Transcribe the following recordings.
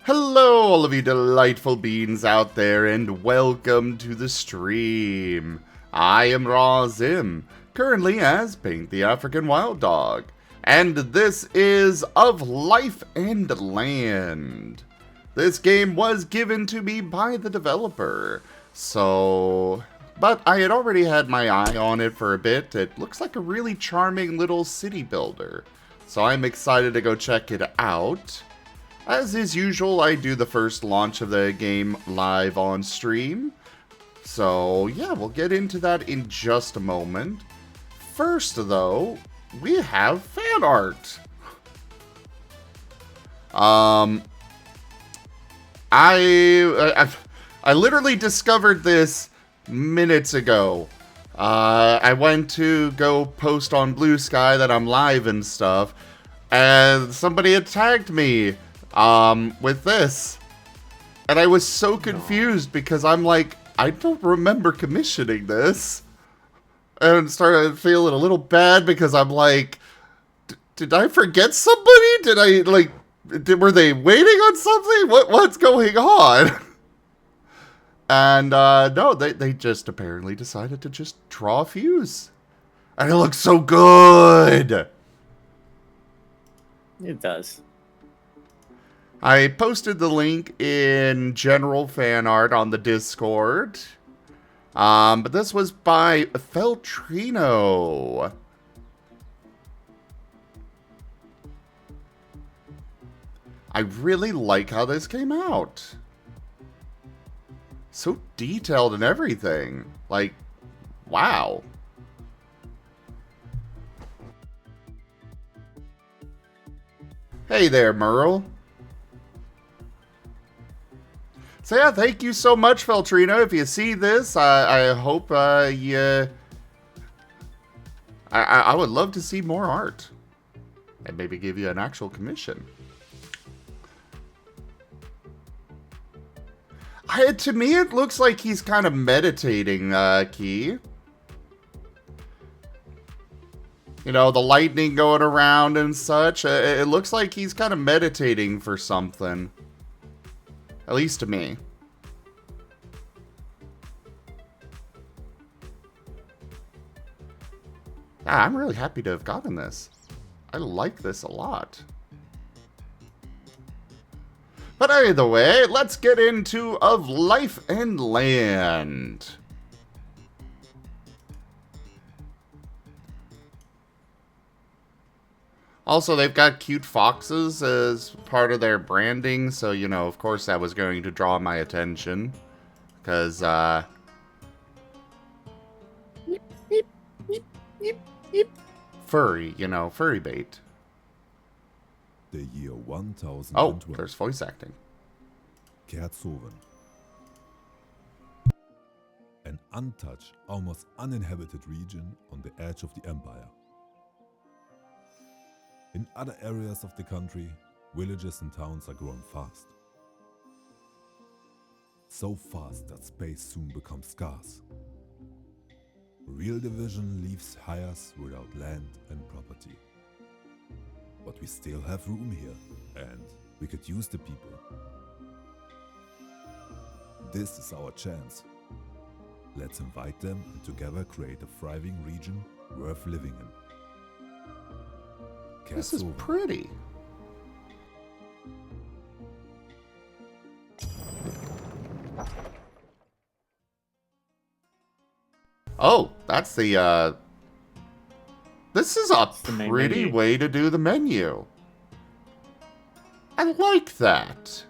Hello, all of you delightful beings out there, and welcome to the stream. I am Razim, currently as Pink the African Wild Dog, and this is Of Life and Land. This game was given to me by the developer, but I had already had my eye on it for a bit. It looks like a really charming little city builder, so I'm excited to go check it out. As is usual, I do the first launch of the game live on stream. So, yeah, we'll get into that in just a moment. First, though, we have fan art. I literally discovered this minutes ago. I went to go post on Blue Sky that I'm live and stuff, and somebody had tagged me with this, and I was so confused because I'm like, I don't remember commissioning this, and started feeling a little bad because I'm like, did I forget somebody? Did I were they waiting on something? What's going on? And no, they just apparently decided to just draw a fuse, and it looks so good. It does. I posted the link in general fan art on the Discord. But this was by Feltrino. I really like how this came out. So detailed and everything. Like, wow. Hey there, Merle. So yeah, thank you so much, Feltrino. If you see this, I hope I would love to see more art. And maybe give you an actual commission. To me, it looks like he's kind of meditating, Key. You know, the lightning going around and such. It looks like he's kind of meditating for something. At least to me. Yeah, I'm really happy to have gotten this. I like this a lot. But either way, let's get into Of Life and Land. Also, they've got cute foxes as part of their branding, so, you know, of course that was going to draw my attention. Because, furry, you know, furry bait. The year 1012. Oh, there's voice acting. Kerzoven. An untouched, almost uninhabited region on the edge of the empire. In other areas of the country, villages and towns are growing fast. So fast that space soon becomes scarce. Real division leaves hires without land and property. But we still have room here, and we could use the people. This is our chance. Let's invite them and together create a thriving region worth living in. This is pretty. Oh, that's the, this is a pretty way to do the menu. I like that.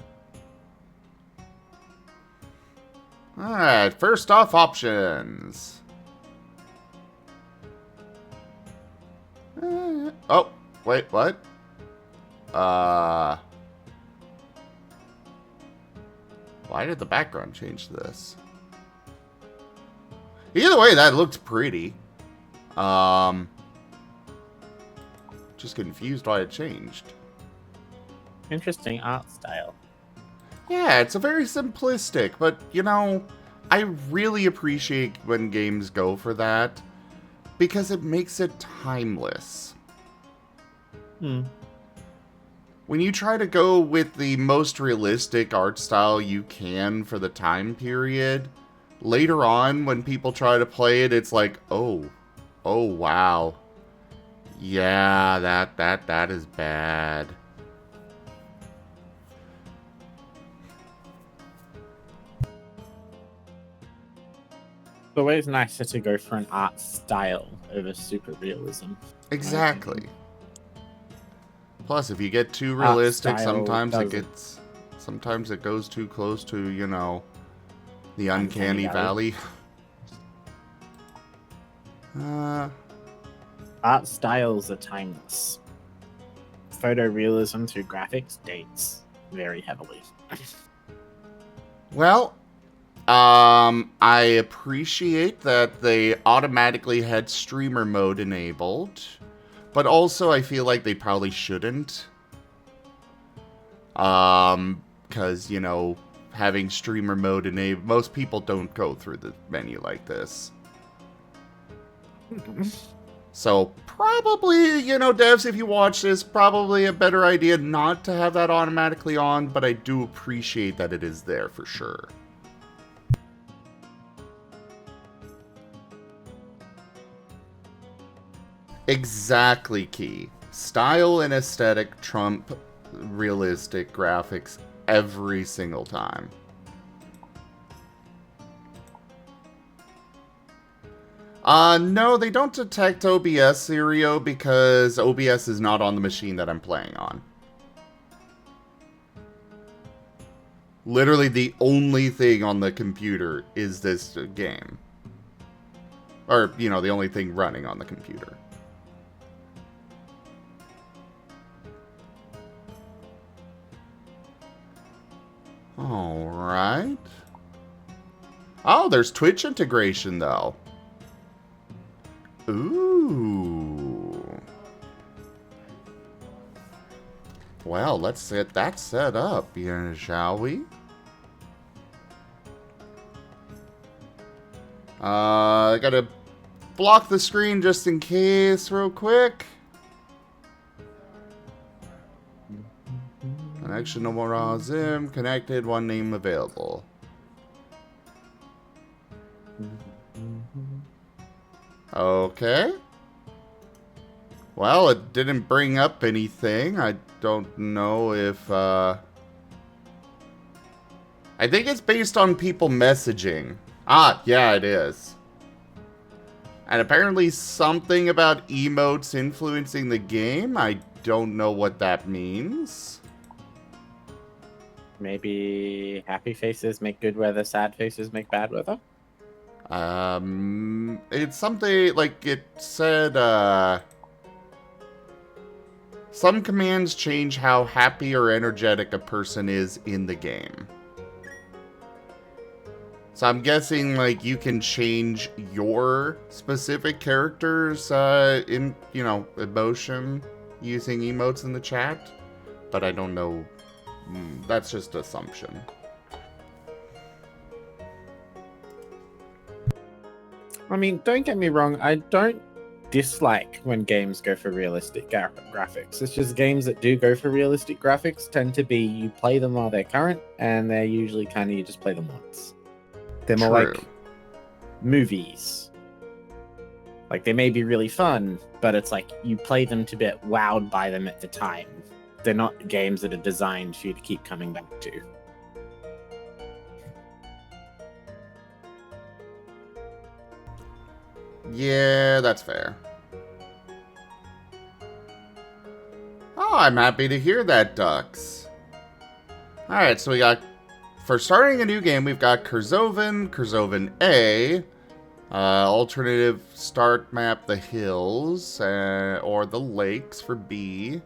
Alright, first off, options. Oh, wait, what? Why did the background change to this? Either way, that looked pretty. Just confused why it changed. Interesting art style. Yeah, it's a very simplistic, but, you know, I really appreciate when games go for that, because it makes it timeless. when you try to go with the most realistic art style you can for the time period, later on when people try to play it, it's like, oh wow. Yeah, that is bad. It's always nicer to go for an art style over super realism. Exactly. Plus, if you get too realistic, style sometimes it goes too close to, you know, the uncanny valley. Art styles are timeless. Photorealism through graphics dates very heavily. Well, I appreciate that they automatically had streamer mode enabled, but also I feel like they probably shouldn't. Because, you know, having streamer mode enabled, most people don't go through the menu like this. So, probably, you know, devs, if you watch this, probably a better idea not to have that automatically on, but I do appreciate that it is there for sure. Exactly, Key. Style and aesthetic trump realistic graphics every single time. No, they don't detect OBS, Sirio, because OBS is not on the machine that I'm playing on. Literally the only thing on the computer is this game. Or, you know, the only thing running on the computer. Alright. Oh, there's Twitch integration, though. Ooh. Well, let's get that set up here, shall we? I gotta block the screen just in case real quick. Connection no more raw Zim. Connected, one name available. Okay. Well, it didn't bring up anything. I don't know if, I think it's based on people messaging. Ah, yeah, it is. And apparently something about emotes influencing the game. I don't know what that means. Maybe happy faces make good weather, sad faces make bad weather? It's something, like, it said, some commands change how happy or energetic a person is in the game. So I'm guessing, like, you can change your specific character's, in, you know, emotion using emotes in the chat. But I don't know. That's just assumption. I mean, don't get me wrong, I don't dislike when games go for realistic graphics. It's just games that do go for realistic graphics tend to be you play them while they're current, and they're usually kind of you just play them once. They're more like movies. Like, they may be really fun, but it's like you play them to get wowed by them at the time. They're not games that are designed for you to keep coming back to. Yeah, that's fair. Oh, I'm happy to hear that, Ducks. Alright, so we got... For starting a new game, we've got Curzovin, Curzovin A, alternative start map, the hills, or the lakes for B,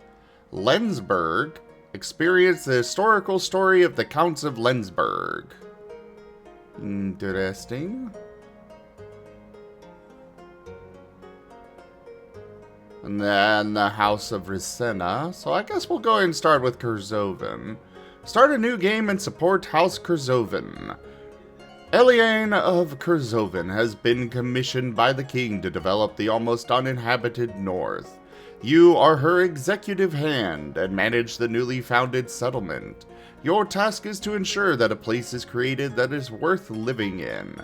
Lensburg, experience the historical story of the Counts of Lensburg. Interesting. And then the House of Rasenna. So I guess we'll go ahead and start with Curzovin. Start a new game and support House Curzovin. Eliane of Curzovin has been commissioned by the king to develop the almost uninhabited north. You are her executive hand and manage the newly founded settlement. Your task is to ensure that a place is created that is worth living in.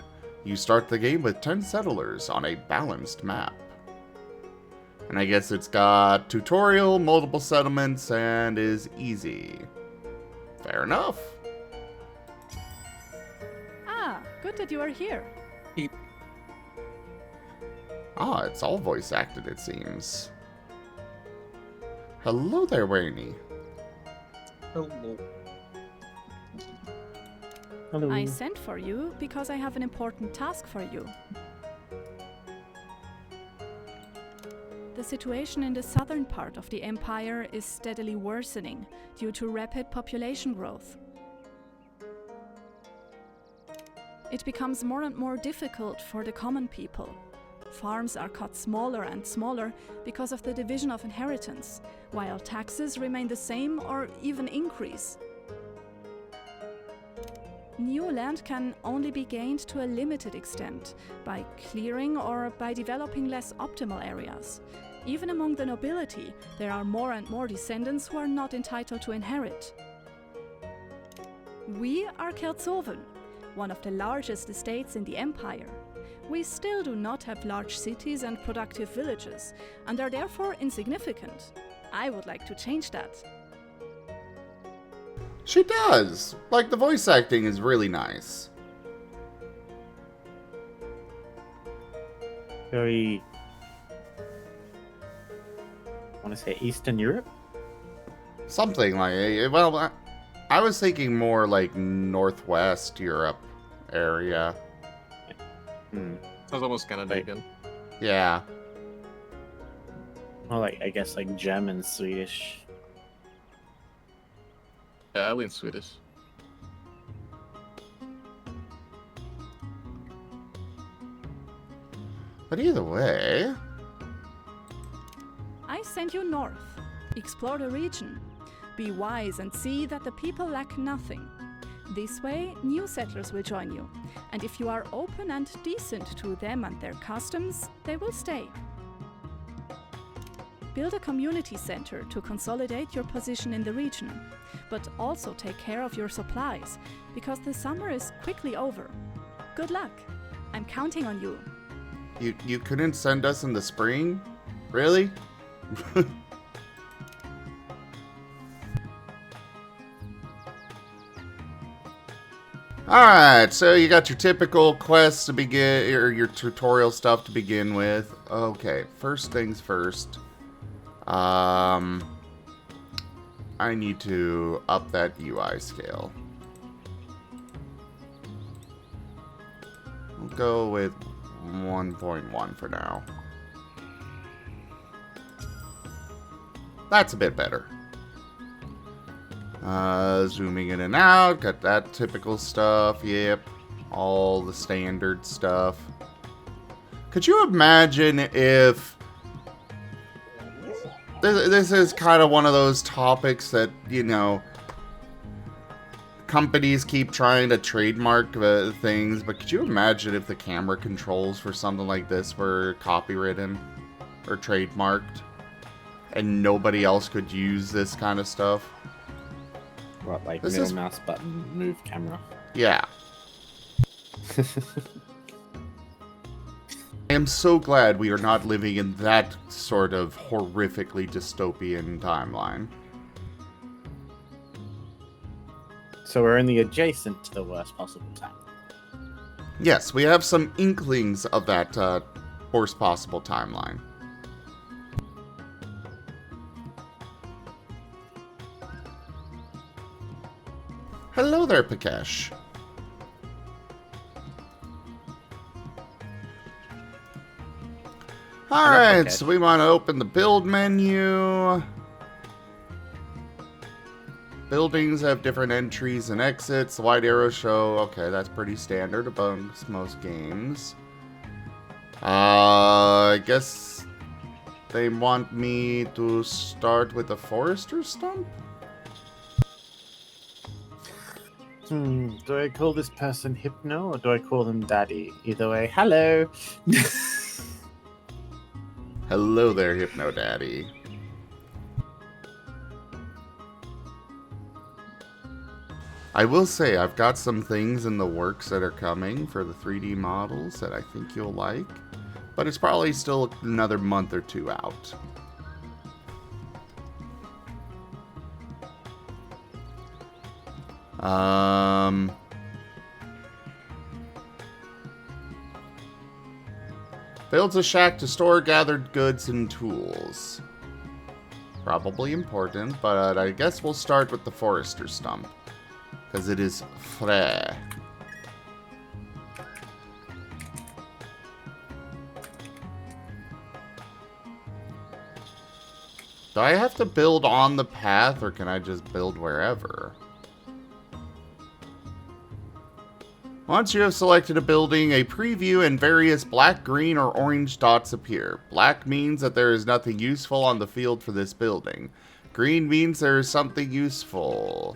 You start the game with 10 settlers on a balanced map. And I guess it's got tutorial, multiple settlements, and is easy. Fair enough. Ah, good that you are here. Ah, it's all voice acted, it seems. Hello there, Wayne. Hello. Hello. I sent for you because I have an important task for you. The situation in the southern part of the empire is steadily worsening due to rapid population growth. It becomes more and more difficult for the common people. Farms are cut smaller and smaller because of the division of inheritance, while taxes remain the same or even increase. New land can only be gained to a limited extent by clearing or by developing less optimal areas. Even among the nobility, there are more and more descendants who are not entitled to inherit. We are Kerzoven, one of the largest estates in the empire. We still do not have large cities and productive villages, and are therefore insignificant. I would like to change that. She does! Like, the voice acting is really nice. Very... I want to say Eastern Europe? Something like it. Well, I was thinking more like Northwest Europe area. Sounds almost Canadian. Yeah. Or like, I guess like German, Swedish. Yeah, I lean Swedish. But either way... I send you north. Explore the region. Be wise and see that the people lack nothing. This way, new settlers will join you. And if you are open and decent to them and their customs, they will stay. Build a community center to consolidate your position in the region, but also take care of your supplies, because the summer is quickly over. Good luck. I'm counting on you. You couldn't send us in the spring? Really? Alright, so you got your typical quests to begin, or your tutorial stuff to begin with. Okay, first things first. I need to up that UI scale. We'll go with 1.1 for now. That's a bit better. Zooming in and out, got that typical stuff, yep. All the standard stuff. Could you imagine if... This is kind of one of those topics that, you know, companies keep trying to trademark things, but could you imagine if the camera controls for something like this were copywritten or trademarked and nobody else could use this kind of stuff? What, like This middle is- mouse button, move camera? Yeah. I am so glad we are not living in that sort of horrifically dystopian timeline. So we're only adjacent to the worst possible time. Yes, we have some inklings of that worst possible timeline. Hello there, Pikesh. Alright, Pikesh. so we want to open the build menu. Buildings have different entries and exits. The wide arrows show. Okay, that's pretty standard amongst most games. I guess they want me to start with a forester stump? Do I call this person Hypno or do I call them Daddy? Either way, hello. Hello there, Hypno Daddy. I will say I've got some things in the works that are coming for the 3D models that I think you'll like. But it's probably still another month or two out. Builds a shack to store gathered goods and tools. Probably important, but I guess we'll start with the forester stump. Because it is frais. Do I have to build on the path, or can I just build wherever? Once you have selected a building, a preview and various black, green, or orange dots appear. Black means that there is nothing useful on the field for this building. Green means there is something useful.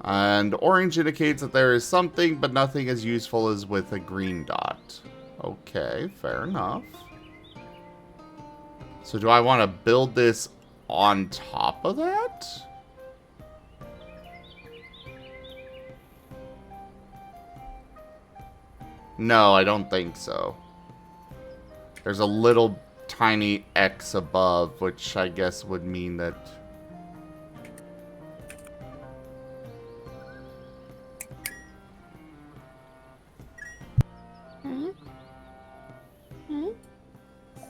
And orange indicates that there is something, but nothing as useful as with a green dot. Okay, fair enough. So do I want to build this on top of that? No, I don't think so. There's a little tiny X above, which I guess would mean that...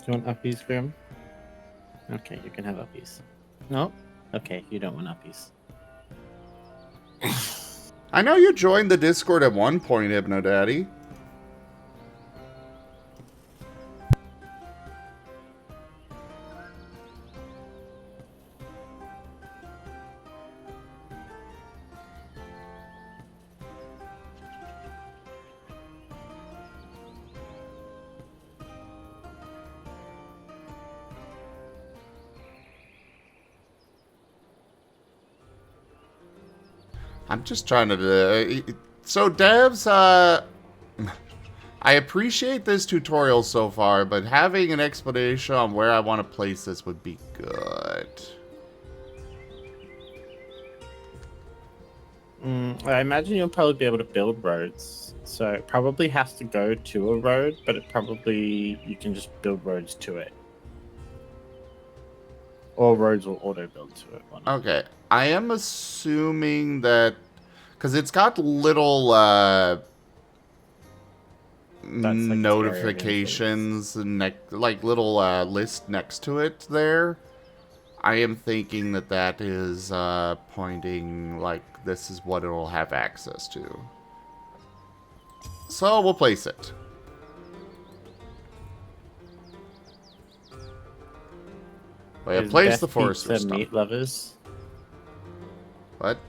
Do you want uppies, Grim? Okay, you can have uppies. No? Okay, you don't want uppies. I know you joined the Discord at one point, Hypno Daddy. I'm just trying to... so, devs, I appreciate this tutorial so far, but having an explanation on where I want to place this would be good. I imagine you'll probably be able to build roads. So it probably has to go to a road, but it probably... you can just build roads to it. Or roads will auto-build to it. Okay, I am assuming that... because it's got little, notifications, like little list next to it there. I am thinking that that is pointing, like, this is what it'll have access to. So, we'll place it. Wait, place the forester stuff. Meat lovers. What?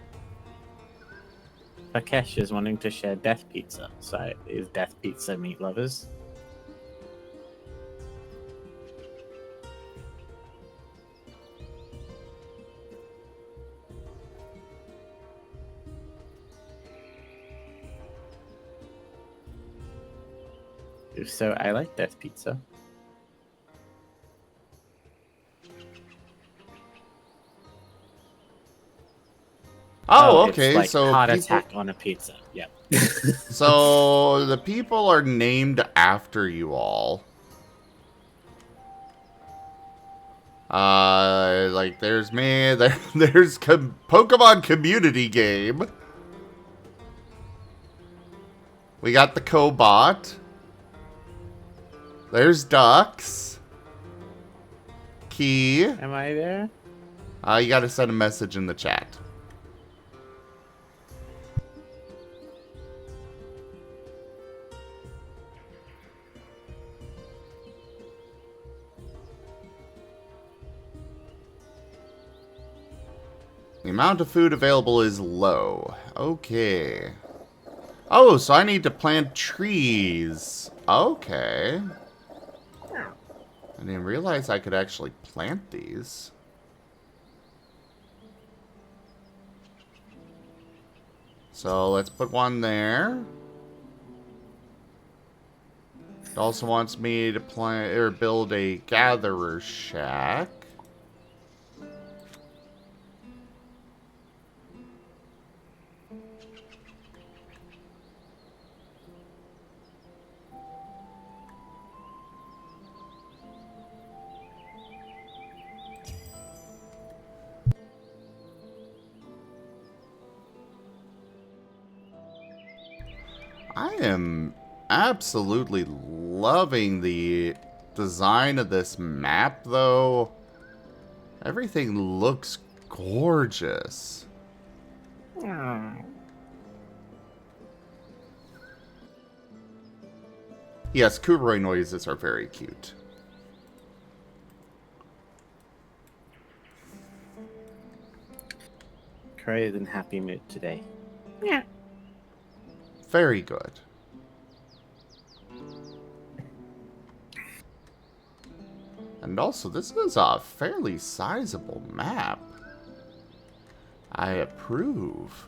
Rakesh is wanting to share Death Pizza. So, is Death Pizza meat lovers? If so, I like Death Pizza. Oh, okay. It's like so heart people... attack on a pizza. Yep. So the people are named after you all. Like there's me. There's Pokemon Community Game. We got the Cobot. There's Ducks. Key. Am I there? You gotta send a message in the chat. The amount of food available is low. Okay. Oh, so I need to plant trees. Okay. I didn't realize I could actually plant these. So let's put one there. It also wants me to plant or build a gatherer shack. I am absolutely loving the design of this map, though. Everything looks gorgeous. Yes, Kuroy noises are very cute. Created in happy mood today. Very good. And also, this is a fairly sizable map. I approve.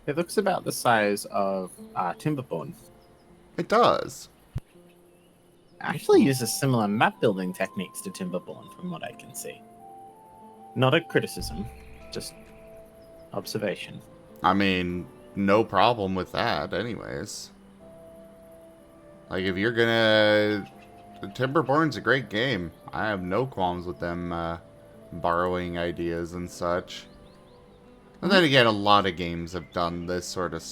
It looks about the size of Timberborn. It does. Actually uses similar map building techniques to Timberborn, from what I can see. Not a criticism, just observation. I mean, no problem with that, anyways. Like, if you're gonna... Timberborn's a great game. I have no qualms with them borrowing ideas and such. And then again, a lot of games have done this sort of,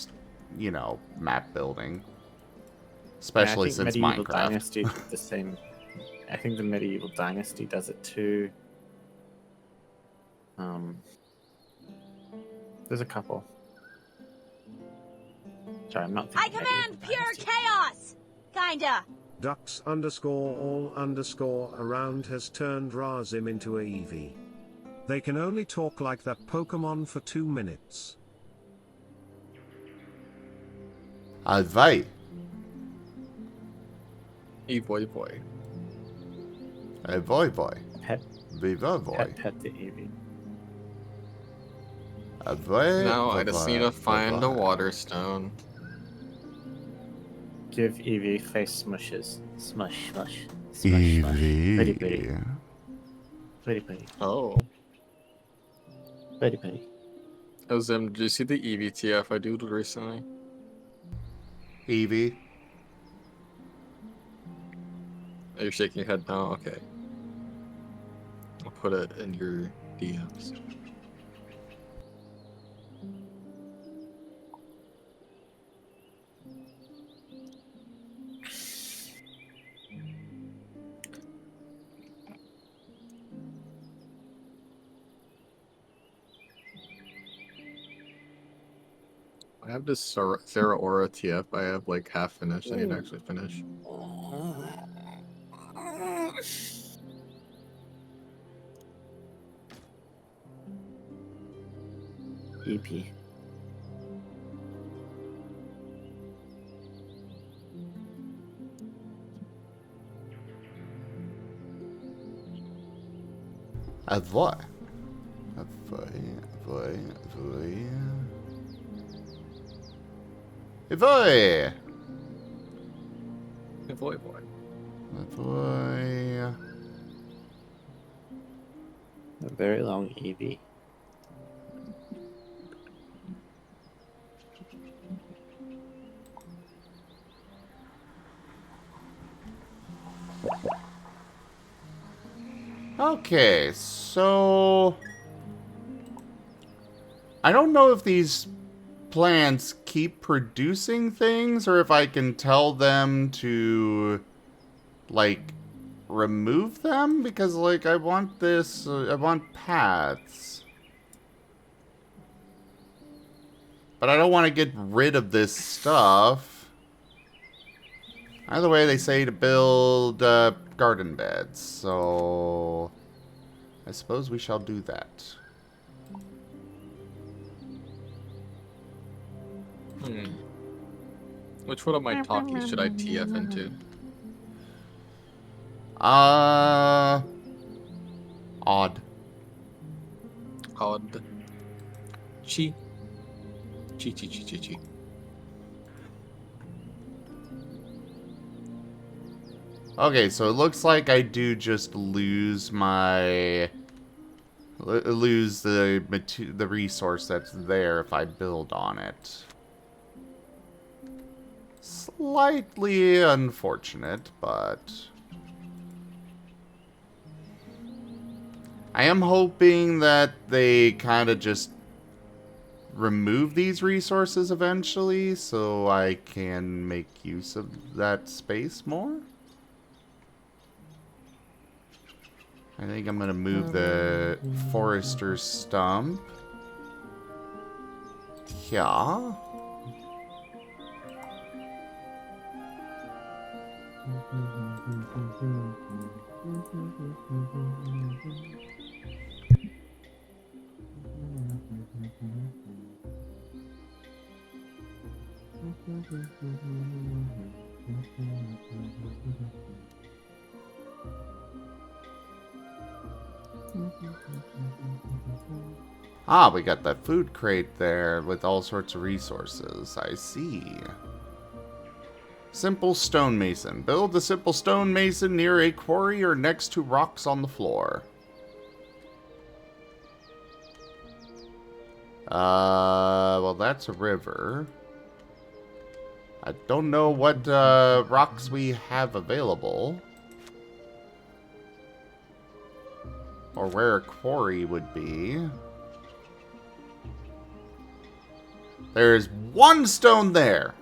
you know, map building. Especially since Medieval Minecraft. Dynasty did the same. I think the Medieval Dynasty does it too. There's a couple. Sorry, I'm not I thinking command Medieval pure Dynasty. chaos! Kinda. Ducks underscore all underscore around has turned Razim into a Eevee. They can only talk like that Pokemon for 2 minutes. Advai. Boy boy. A boy boy. Pet, Viva boy. pet the Eevee. A boy. Now I just need to find a water stone. Give Eevee face smushes. Smush, smush. Smush, smush. Pretty, pretty. Eevee. Pretty, pretty. Oh. Pretty, pretty. Oh, Zim, did you see the EVTF I doodled recently? Eevee. Oh, you're shaking your head now? Okay. I'll put it in your DMs. I have this Sarah Aura TF I have like half finished. I need to actually finish. EP. A what? A boy. A boy. A boy. A boy. Hey, boy. A boy. A very long Eevee. Okay, so... I don't know if these plants keep producing things, or if I can tell them to, like, remove them, because, like, I want this, I want paths. But I don't want to get rid of this stuff. Either way, they say to build garden beds, so I suppose we shall do that. Which one of my talkies should I TF into? Odd. Odd. Chi. Chi. Okay, so it looks like I do just lose my lose the resource that's there if I build on it. Slightly unfortunate, but I am hoping that they kind of just remove these resources eventually so I can make use of that space more. I think I'm going to move the forester's stump. Yeah. Ah, we got that food crate there with all sorts of resources. I see. Simple stonemason. Build a simple stonemason near a quarry or next to rocks on the floor. Well, that's a river. I don't know what rocks we have available. Or where a quarry would be. There's one stone there.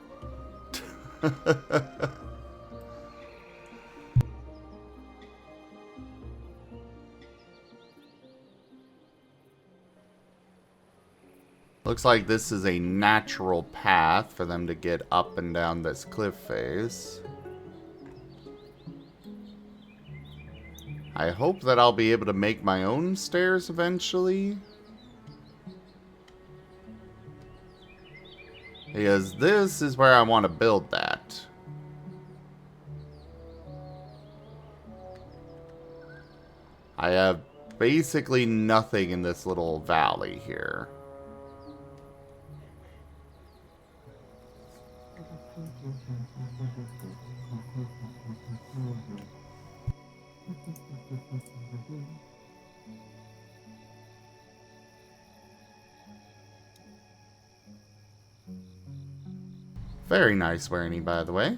Looks like this is a natural path for them to get up and down this cliff face. I hope that I'll be able to make my own stairs eventually. Because this is where I want to build that. I have basically nothing in this little valley here. Very nice wearing, by the way.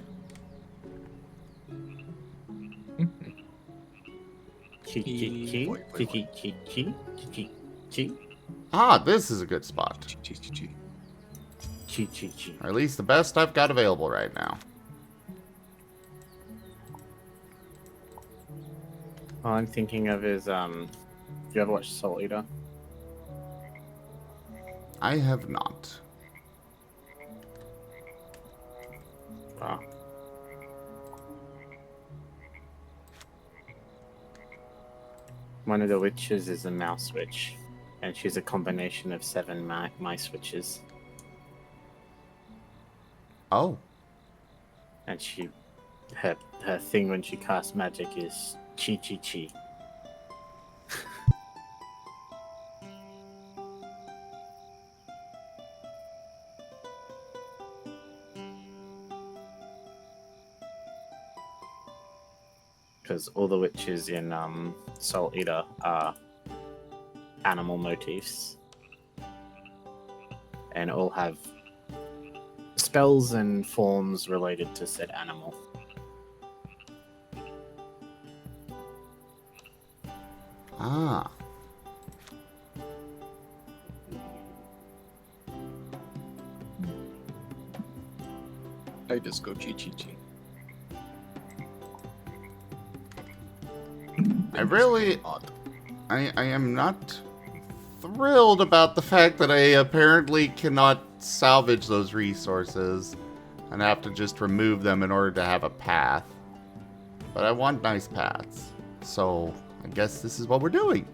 Ah, this is a good spot. Or at least the best I've got available right now. All I'm thinking of is, do you ever watch Soul Eater? I have not. Wow. One of the witches is a mouse witch, and she's a combination of 7 mice witches. Oh. And her thing when she casts magic is chi chi chi. Because all the witches in Soul Eater are animal motifs, and all have spells and forms related to said animal. Ah. I just go chi chi chi. I am not thrilled about the fact that I apparently cannot salvage those resources and have to just remove them in order to have a path. But I want nice paths. So I guess this is what we're doing.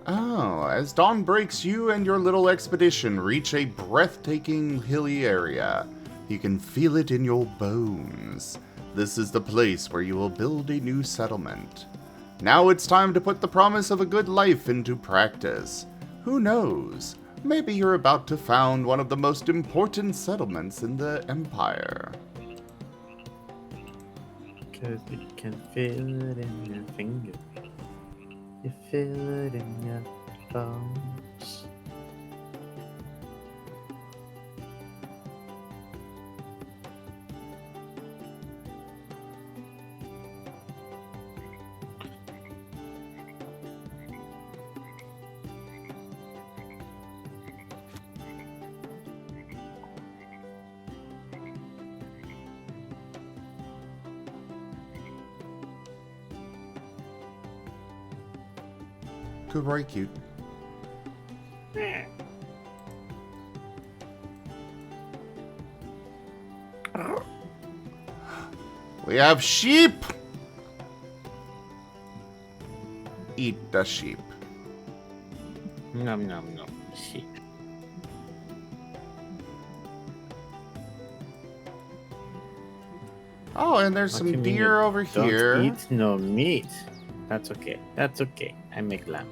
Oh, as dawn breaks, you and your little expedition reach a breathtaking hilly area. You can feel it in your bones. This is the place where you will build a new settlement. Now it's time to put the promise of a good life into practice. Who knows? Maybe you're about to found one of the most important settlements in the Empire. 'Cause you can feel it in your finger. You feel it in your bones. Good, right, cute. We have sheep! Eat the sheep. Nom nom nom. Sheep. Oh, and there's What some do you mean deer you over don't here. eat no meat. That's okay. That's okay. I make lamb.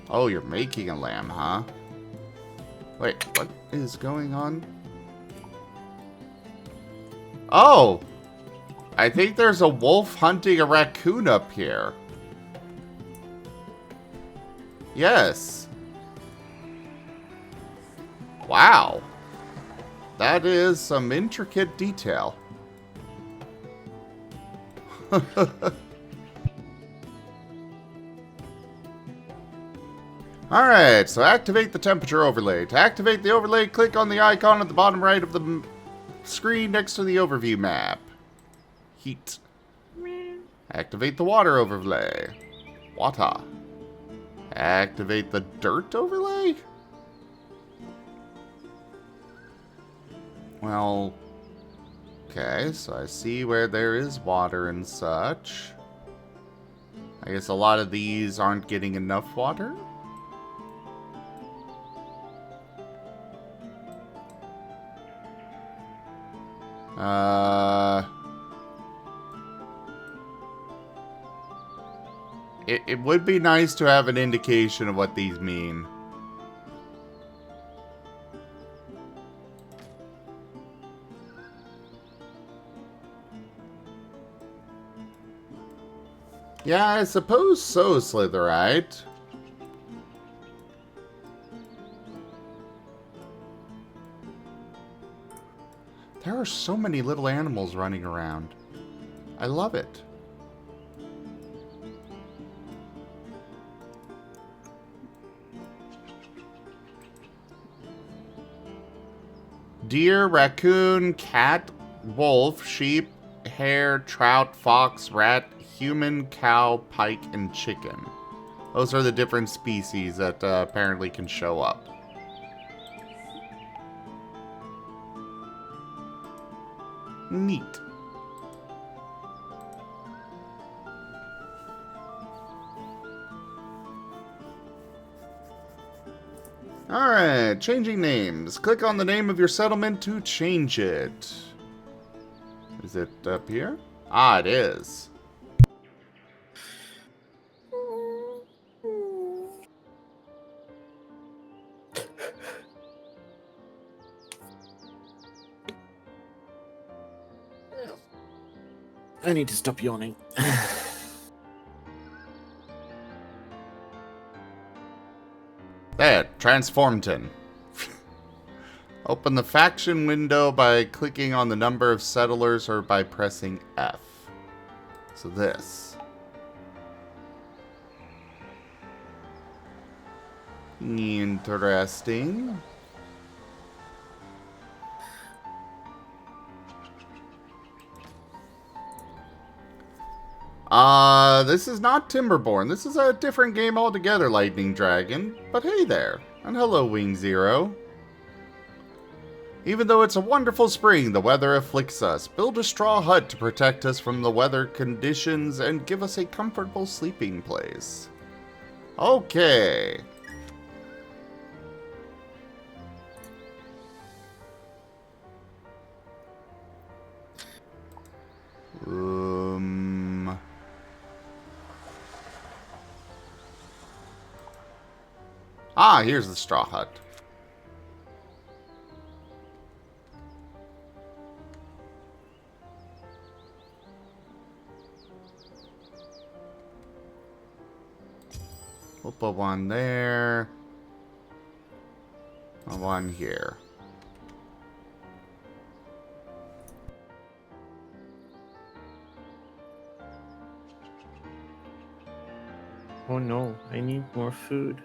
Oh, you're making a lamb, huh? Wait, what is going on? Oh! I think there's a wolf hunting a raccoon up here. Yes. Wow. That is some intricate detail. Alright, so activate the temperature overlay. To activate the overlay, click on the icon at the bottom right of the screen next to the overview map. Heat. Activate the water overlay. Water. Activate the dirt overlay? Well, okay, so I see where there is water and such. I guess a lot of these aren't getting enough water. It would be nice to have an indication of what these mean. Yeah, I suppose so, Slitherite. There are so many little animals running around. I love it. Deer, raccoon, cat, wolf, sheep, hare, trout, fox, rat, human, cow, pike, and chicken. Those are the different species that apparently can show up. Neat. Alright, changing names. Click on the name of your settlement to change it. Is it up here? Ah, it is. I need to stop yawning. There, Transformton. Open the faction window by clicking on the number of settlers or by pressing F. So this. Interesting. This is not Timberborn. This is a different game altogether, Lightning Dragon. But hey there. And hello, Wing Zero. Even though it's a wonderful spring, the weather afflicts us. Build a straw hut to protect us from the weather conditions and give us a comfortable sleeping place. Okay. Ah, here's the straw hut. We'll put one there. And one here. Oh no, I need more food.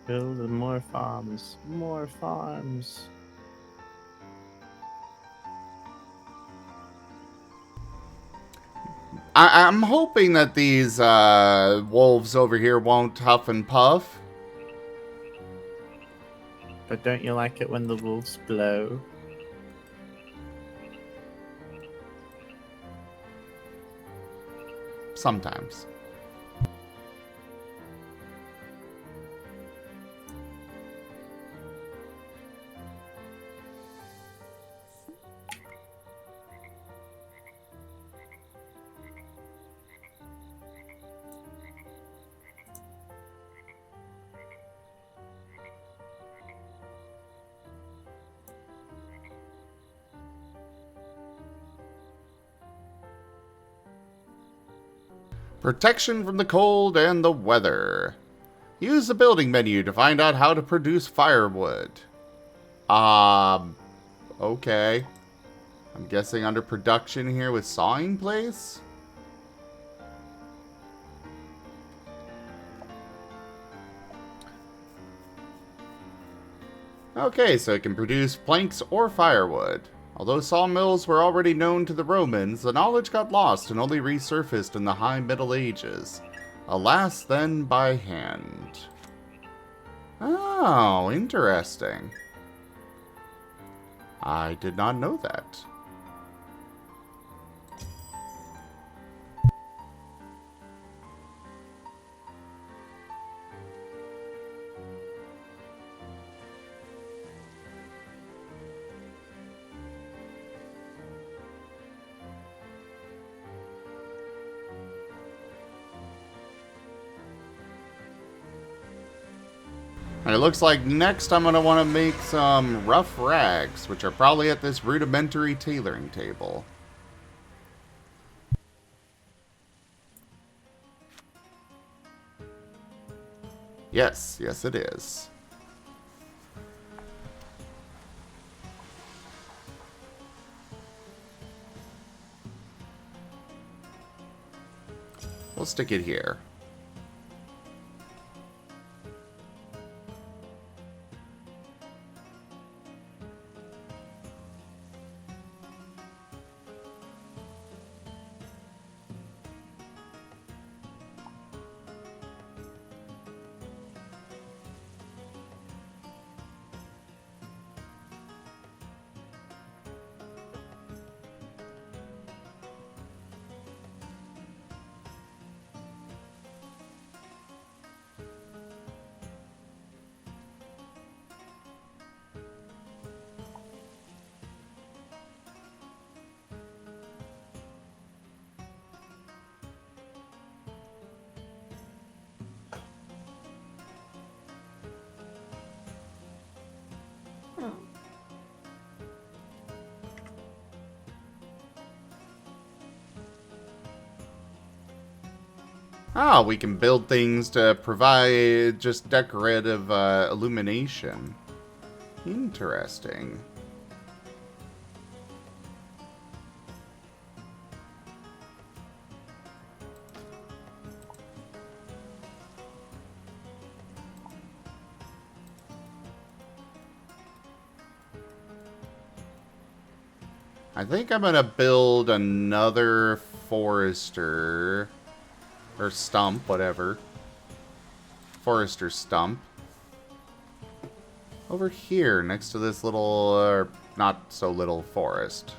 Build more farms, more farms. I'm hoping that these wolves over here won't huff and puff. But don't you like it when the wolves blow? Sometimes. Protection from the cold and the weather. Use the building menu to find out how to produce firewood. Okay. I'm guessing under production here with sawing place? Okay, so it can produce planks or firewood. Although sawmills were already known to the Romans, the knowledge got lost and only resurfaced in the High Middle Ages. Alas, then by hand. Oh, interesting. I did not know that. And it looks like next I'm going to want to make some rough rags, which are probably at this rudimentary tailoring table. Yes, yes it is. We'll stick it here. Ah, we can build things to provide just decorative illumination. Interesting. I think I'm gonna build another forester. Or stump, whatever. Forester stump. Over here, next to this little, not so little forest.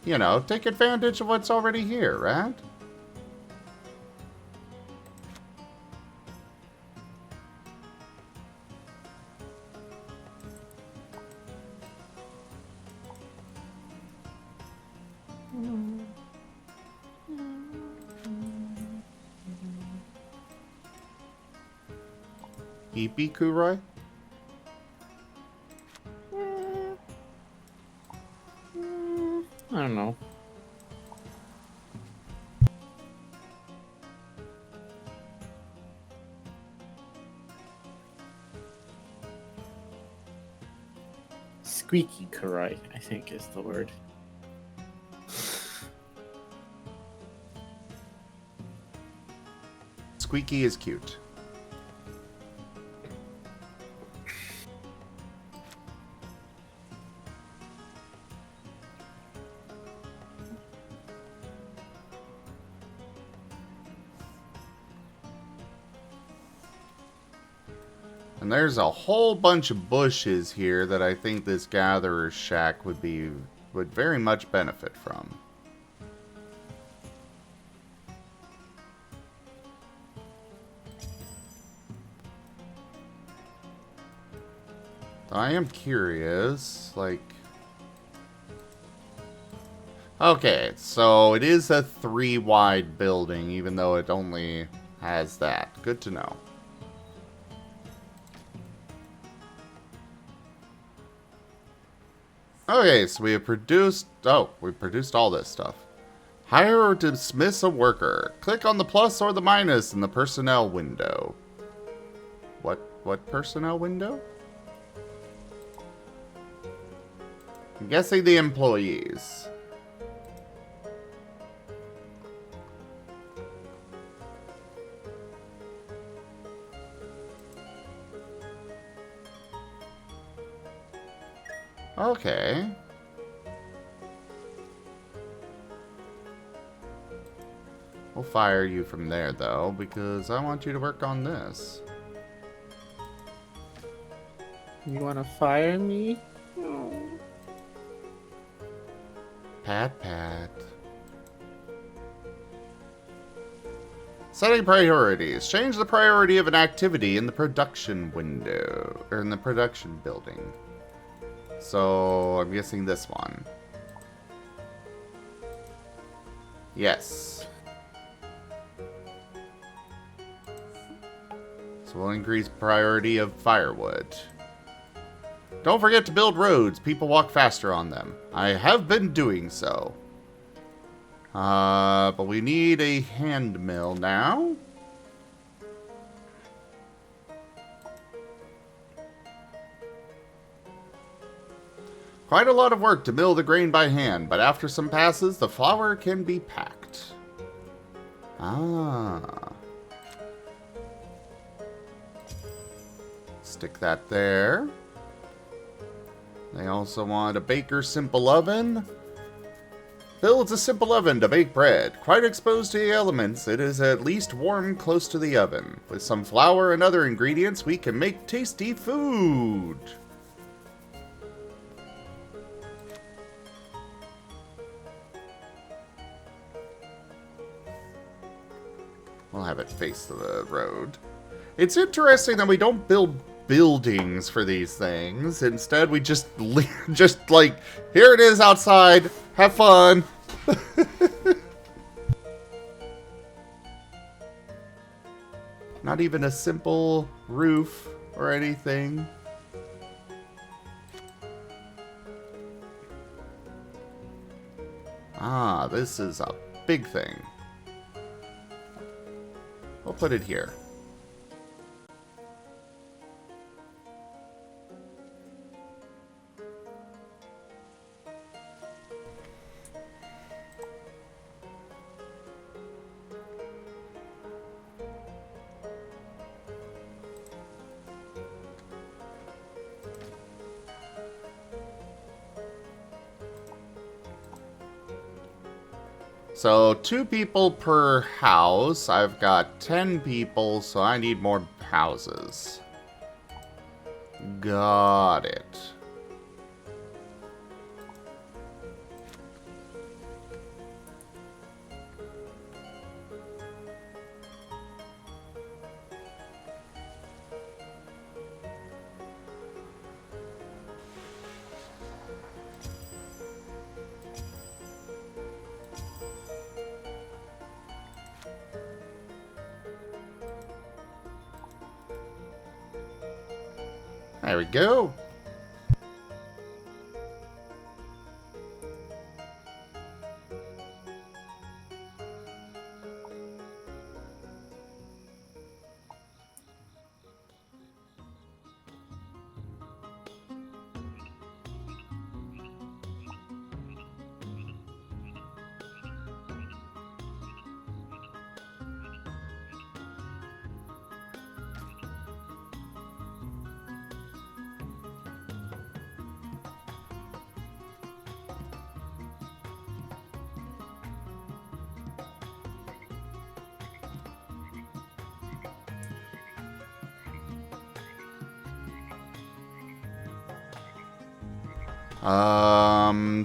You know, take advantage of what's already here, right? Eepy Kuroi? I don't know. Squeaky Karai, I think is the word. Squeaky is cute. And there's a whole bunch of bushes here that I think this gatherer's shack would very much benefit from. I am curious, like... Okay, so it is a 3-wide building, even though it only has that. Good to know. Okay, so we have produced... Oh, we produced all this stuff. Hire or dismiss a worker. Click on the plus or the minus in the personnel window. What personnel window? I'm guessing the employees. Okay. We'll fire you from there, though, because I want you to work on this. You want to fire me? Pat, pat. Setting priorities. Change the priority of an activity in the production window, or in the production building. So, I'm guessing this one. Yes. So we'll increase priority of firewood. Don't forget to build roads. People walk faster on them. I have been doing so. But we need a hand mill now. Quite a lot of work to mill the grain by hand, but after some passes, the flour can be packed. Ah. Stick that there. They also want a baker's simple oven. Builds a simple oven to bake bread. Quite exposed to the elements, it is at least warm close to the oven. With some flour and other ingredients, we can make tasty food. We'll have it face the road. It's interesting that we don't build buildings for these things. Instead, we just like, here it is outside. Have fun. Not even a simple roof or anything. Ah, this is a big thing. We'll put it here. So 2 people per house. I've got 10 people, so I need more houses. Got it. There we go.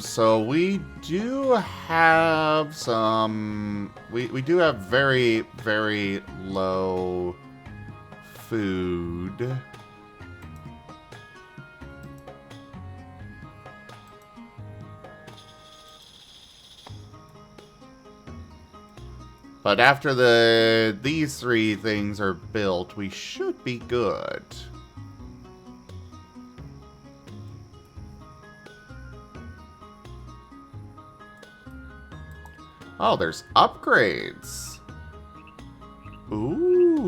So we do have some... We do have very, very low food. But after these three things are built, we should be good. Oh, there's upgrades. Ooh.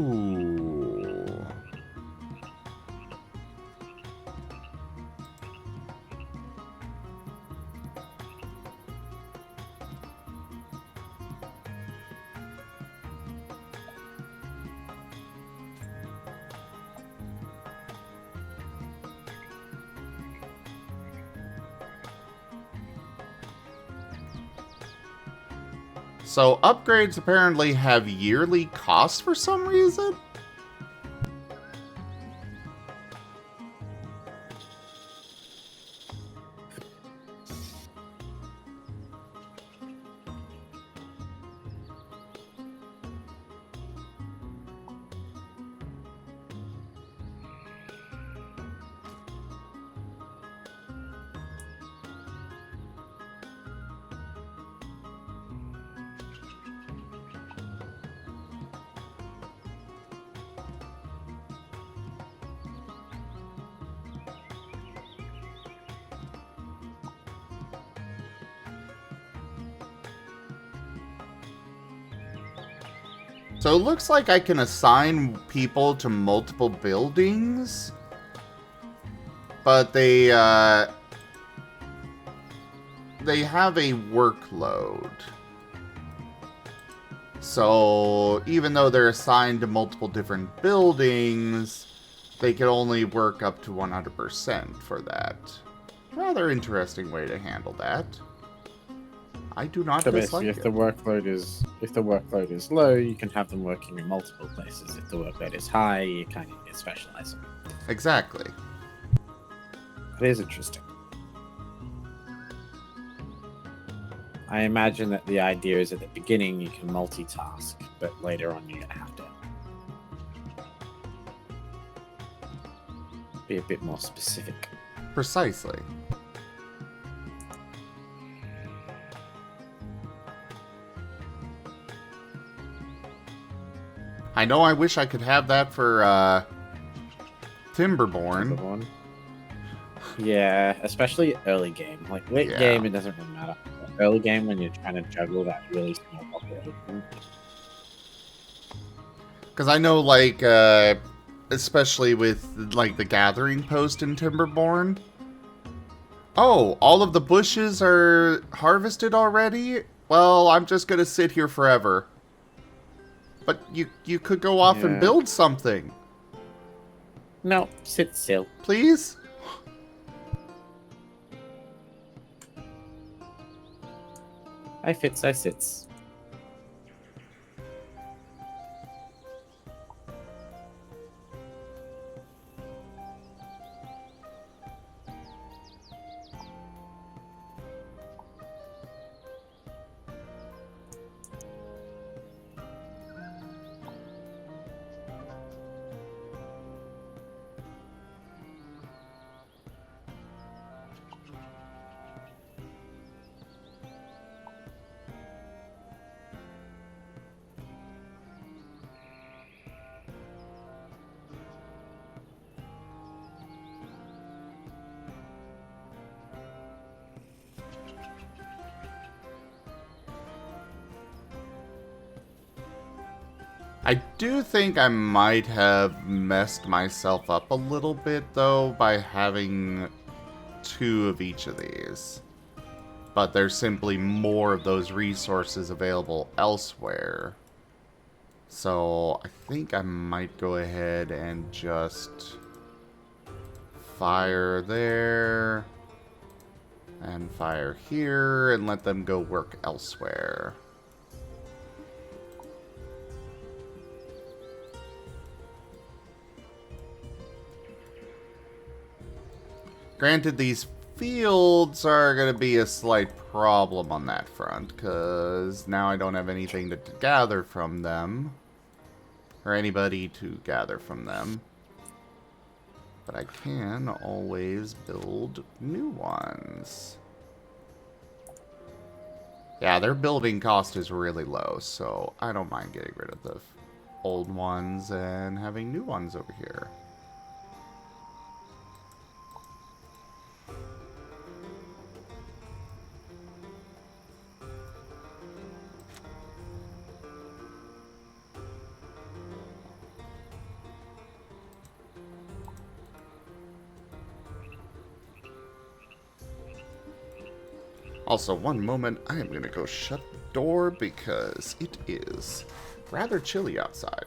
So upgrades apparently have yearly costs for some reason? So it looks like I can assign people to multiple buildings, but they have a workload. So even though they're assigned to multiple different buildings, they can only work up to 100% for that. Rather interesting way to handle that. I do not So dislike basically, it. if the workload is low, you can have them working in multiple places. If the workload is high, you kind of get specializing. Exactly. It is interesting. I imagine that the idea is at the beginning you can multitask, but later on you're gonna have to be a bit more specific. Precisely. I know I wish I could have that for Timberborn. One. Yeah, especially early game. Like late Yeah. game, it doesn't really matter. But early game, when you're trying to juggle that really small population. Because I know, like, especially with, like, the gathering post in Timberborn. Oh, all of the bushes are harvested already? Well, I'm just gonna sit here forever. But you could go off and Yeah. build something. No, sit still. Please? I fits, I sits. I do think I might have messed myself up a little bit, though, by having 2 of each of these. But there's simply more of those resources available elsewhere. So I think I might go ahead and just fire there and fire here and let them go work elsewhere. Granted, these fields are going to be a slight problem on that front, because now I don't have anything to gather from them. Or anybody to gather from them. But I can always build new ones. Yeah, their building cost is really low, so I don't mind getting rid of the old ones and having new ones over here. Also, one moment, I am going to go shut the door because it is rather chilly outside.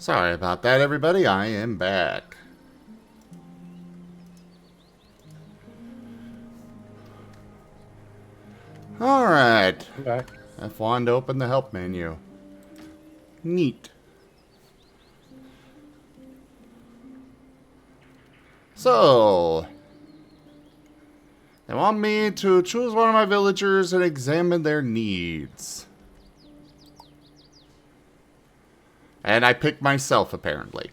Sorry about that, everybody. I am back. Alright. I'm back. F1 to open the help menu. Neat. So, they want me to choose one of my villagers and examine their needs. And I picked myself, apparently.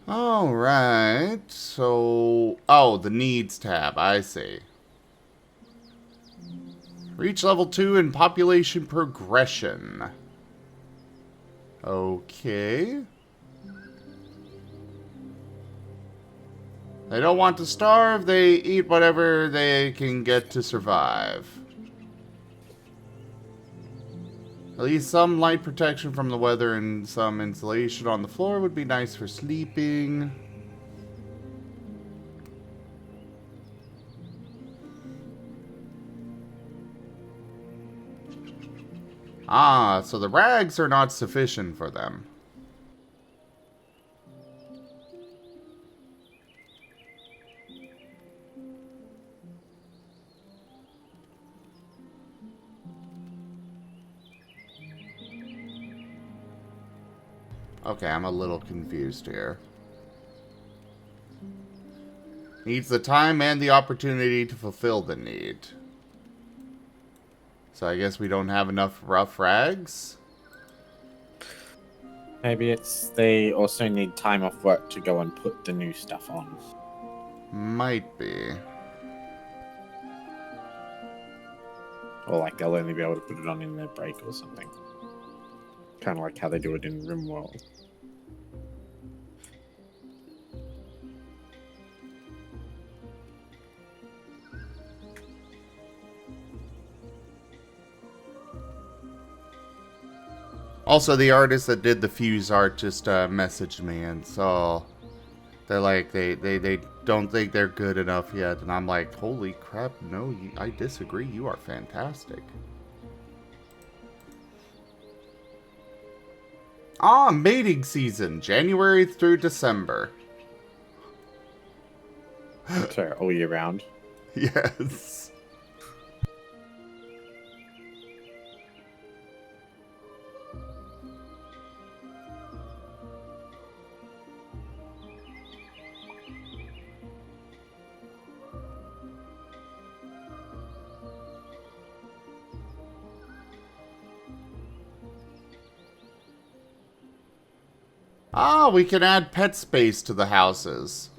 Alright, so... Oh, the needs tab, I see. Reach level 2 in population progression. Okay. They don't want to starve, they eat whatever they can get to survive. At least some light protection from the weather and some insulation on the floor would be nice for sleeping. Ah, so the rags are not sufficient for them. Okay, I'm a little confused here. Needs the time and the opportunity to fulfill the need. So I guess we don't have enough rough rags? Maybe it's they also need time off work to go and put the new stuff on. Might be. Or like they'll only be able to put it on in their break or something. Kind of like how they do it in RimWorld. Also, the artist that did the fuse art just messaged me, and so they're like, they don't think they're good enough yet, and I'm like, holy crap, no, I disagree, you are fantastic. Ah, mating season, January through December. So all year round. Yes. Ah, we can add pet space to the houses.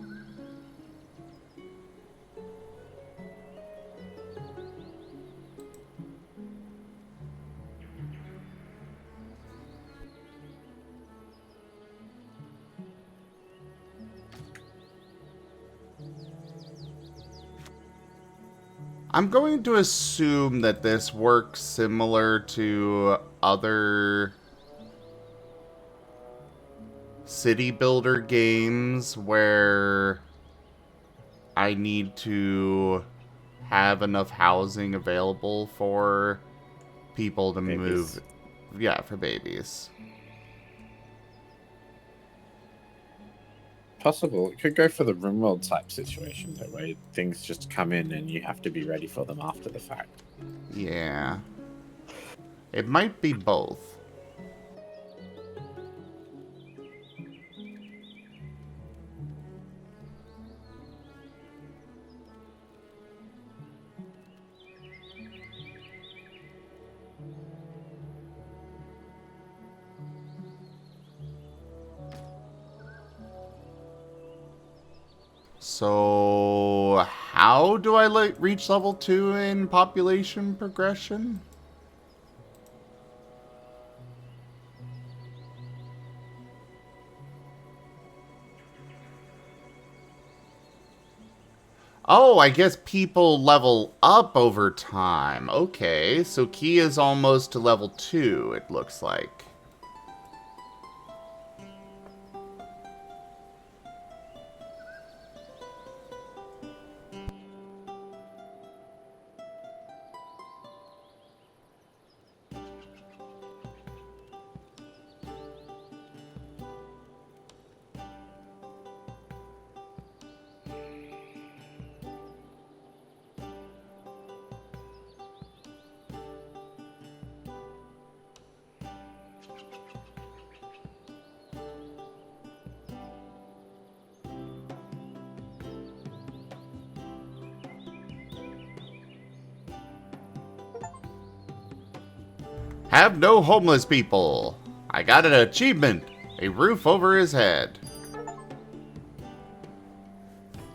I'm going to assume that this works similar to other city builder games where I need to have enough housing available for people to move. Yeah, for babies. Possible. It could go for the RimWorld type situation, that way things just come in and you have to be ready for them after the fact. Yeah. It might be both. So, how do I reach level 2 in population progression? Oh, I guess people level up over time. Okay, so Key is almost to level 2, it looks like. Have no homeless people. I got an achievement. A roof over his head.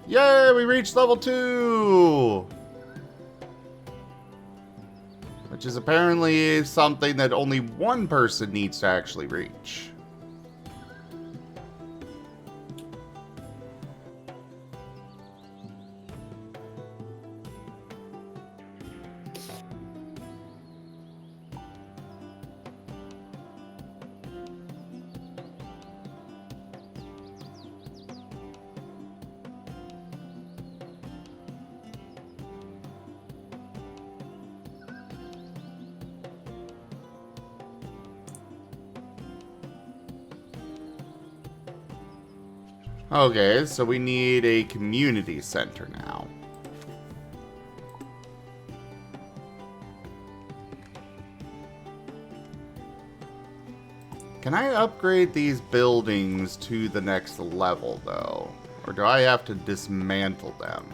Yay, we reached level 2! Which is apparently something that only one person needs to actually reach. Okay, so we need a community center now. Can I upgrade these buildings to the next level, though? Or do I have to dismantle them?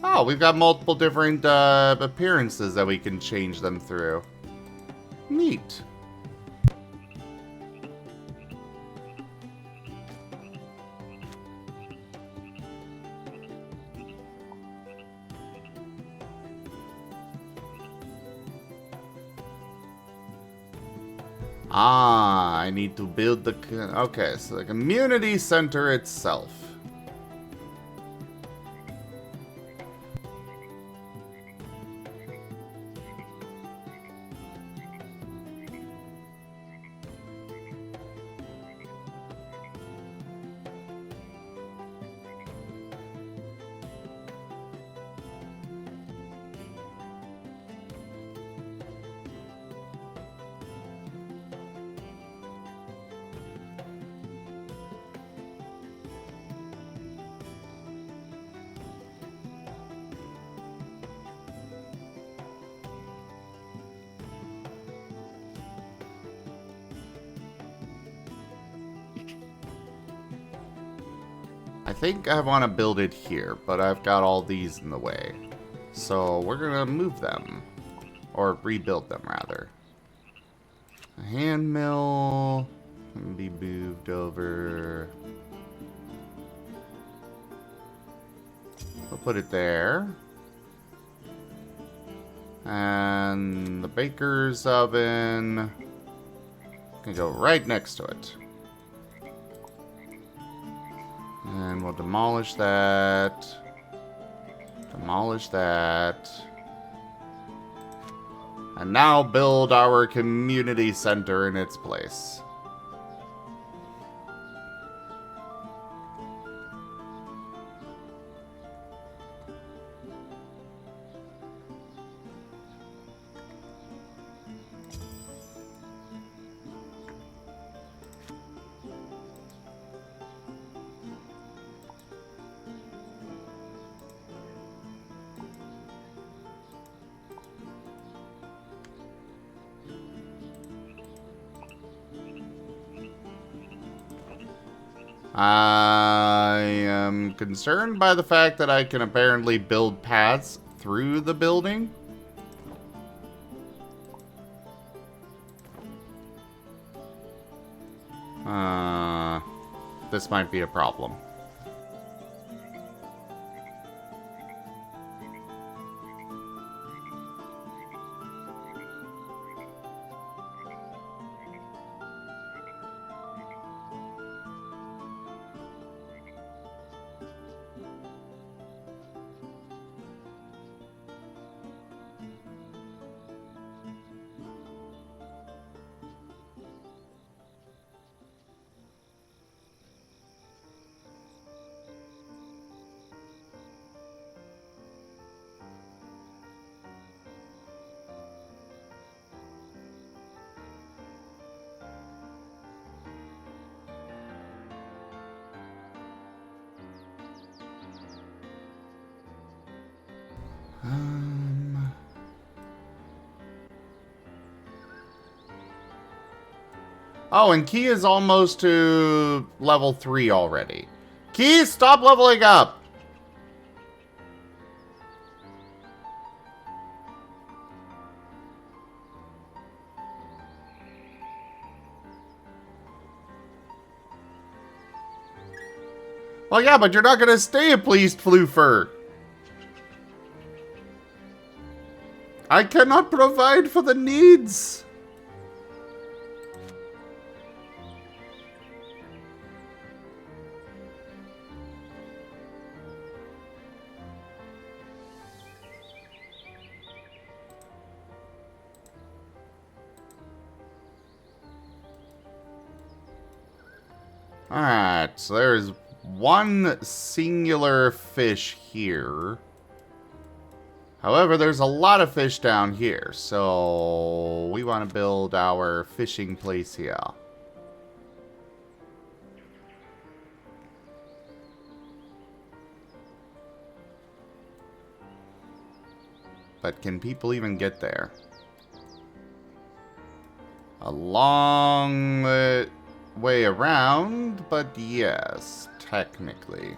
Oh, we've got multiple different appearances that we can change them through. Neat. Ah, I need to build the... Okay, so the community center itself. I think I want to build it here, but I've got all these in the way. So we're going to move them. Or rebuild them, rather. A hand mill can be moved over. We'll put it there. And the baker's oven can go right next to it. And we'll demolish that. Demolish that. And now build our community center in its place. I am concerned by the fact that I can apparently build paths through the building. This might be a problem. Oh, and Key is almost to level 3 already. Key, stop leveling up! Well, yeah, but you're not gonna stay a pleased floofer. I cannot provide for the needs. Alright, so there's one singular fish here. However, there's a lot of fish down here, so we want to build our fishing place here. But can people even get there? A long way around, but yes, technically.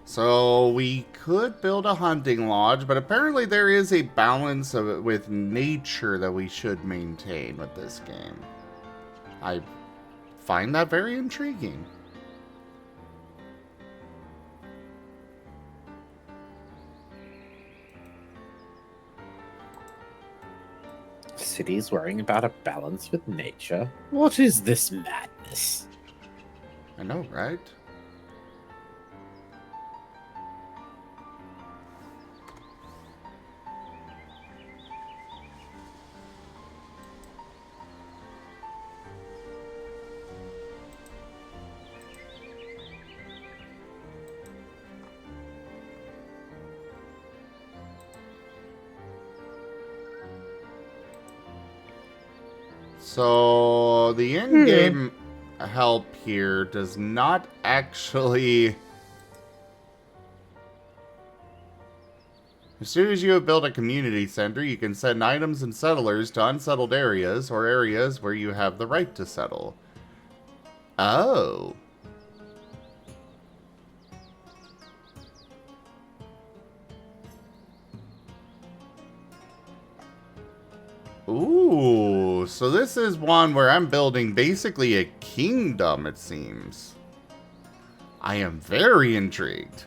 So we could build a hunting lodge, but apparently there is a balance of it with nature that we should maintain with this game. I find that very intriguing. Cities worrying about a balance with nature? What is this madness? I know, right? So the in-game help here does not actually... As soon as you have built a community center, you can send items and settlers to unsettled areas or areas where you have the right to settle. Oh. Ooh, so this is one where I'm building basically a kingdom, it seems. I am very intrigued.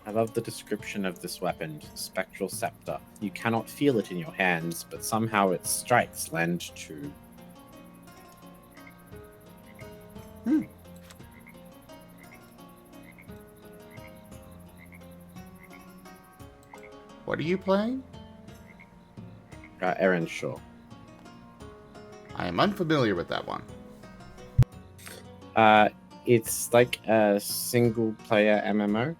I love the description of this weapon, Spectral Scepter. You cannot feel it in your hands, but somehow its strikes land true. What are you playing? Aaron Shaw. I am unfamiliar with that one. It's like a single-player MMO.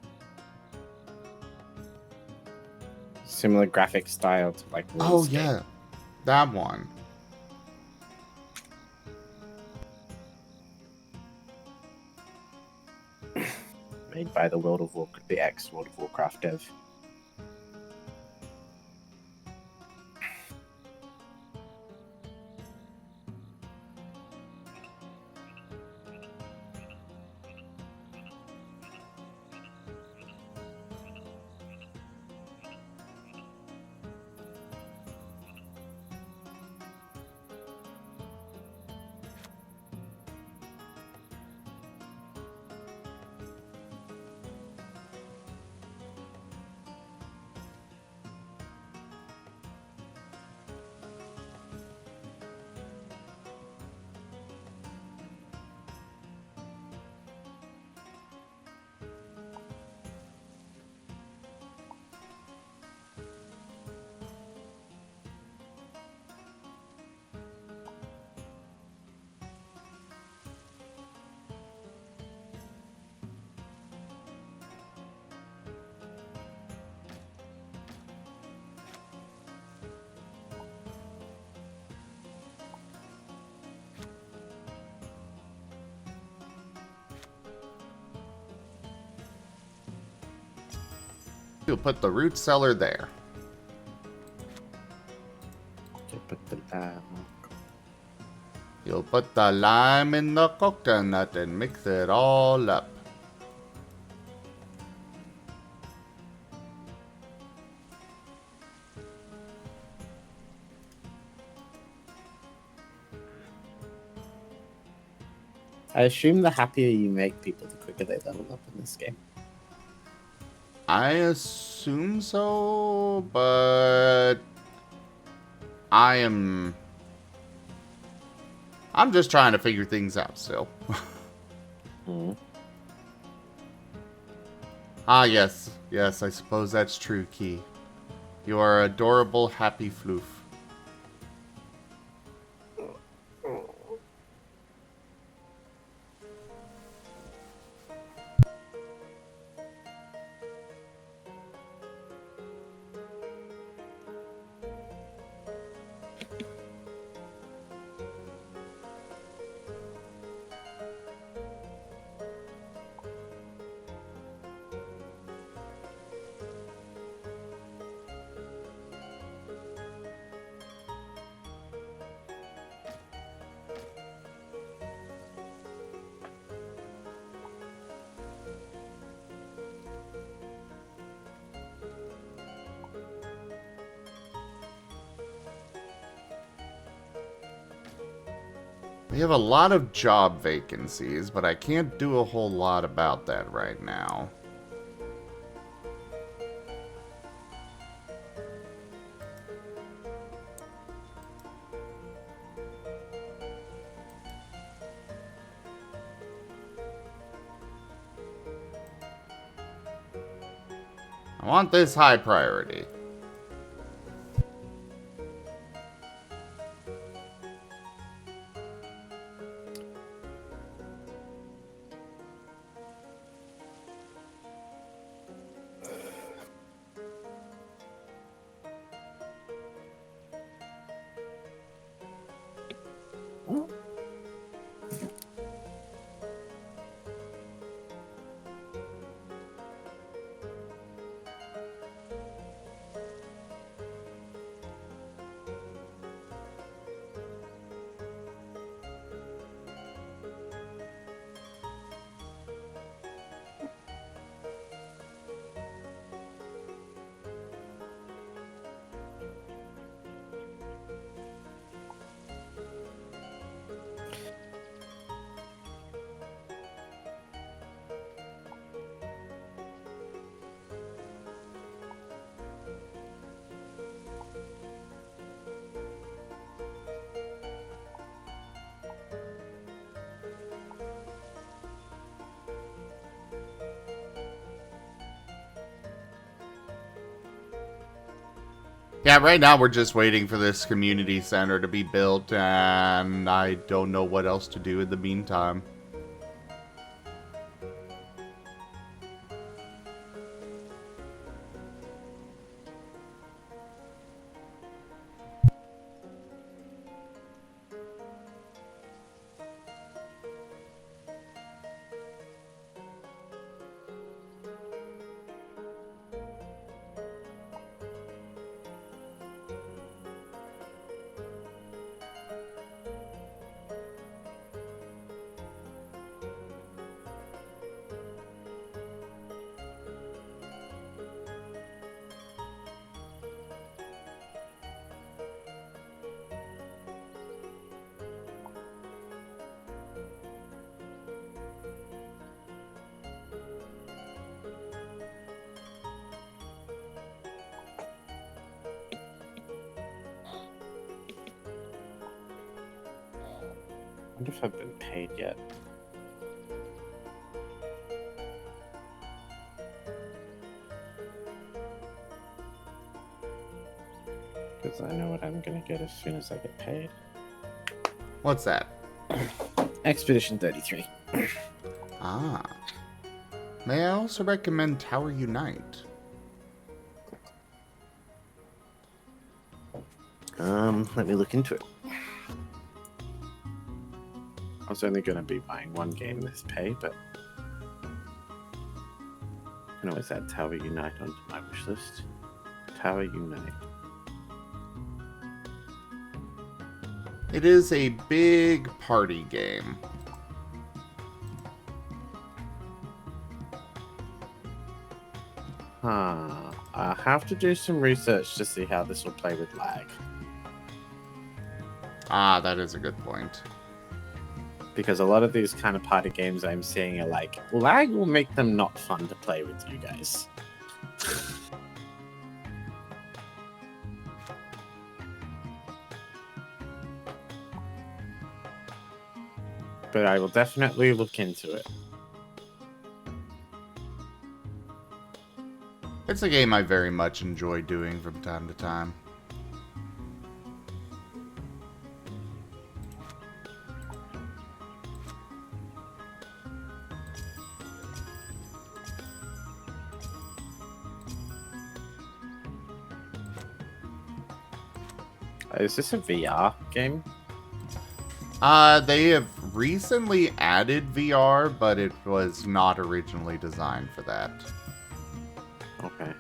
Similar graphic style to like Oh, RuneScape. yeah. That one. Made by the ex-World of Warcraft dev. You'll put the root cellar there. Okay, put the You'll put the lime in the coconut and mix it all up. I assume the happier you make people, the quicker they level up in this game. I assume so, but I'm just trying to figure things out still. Ah, yes. Yes, I suppose that's true, Key. You are adorable, happy floof. We have a lot of job vacancies, but I can't do a whole lot about that right now. I want this high priority. Yeah, right now we're just waiting for this community center to be built, and I don't know what else to do in the meantime. I wonder if I've been paid yet. Because I know what I'm gonna get as soon as I get paid. What's that? Expedition 33. Ah. May I also recommend Tower Unite? Let me look into it. I was only gonna be buying one game this pay, but I can always add Tower Unite onto my wish list. Tower Unite. It is a big party game. I'll have to do some research to see how this will play with lag. Ah, that is a good point. Because a lot of these kind of party games I'm seeing are like, lag will make them not fun to play with you guys. But I will definitely look into it. It's a game I very much enjoy doing from time to time. Is this a VR game? They have recently added VR, but it was not originally designed for that. Okay.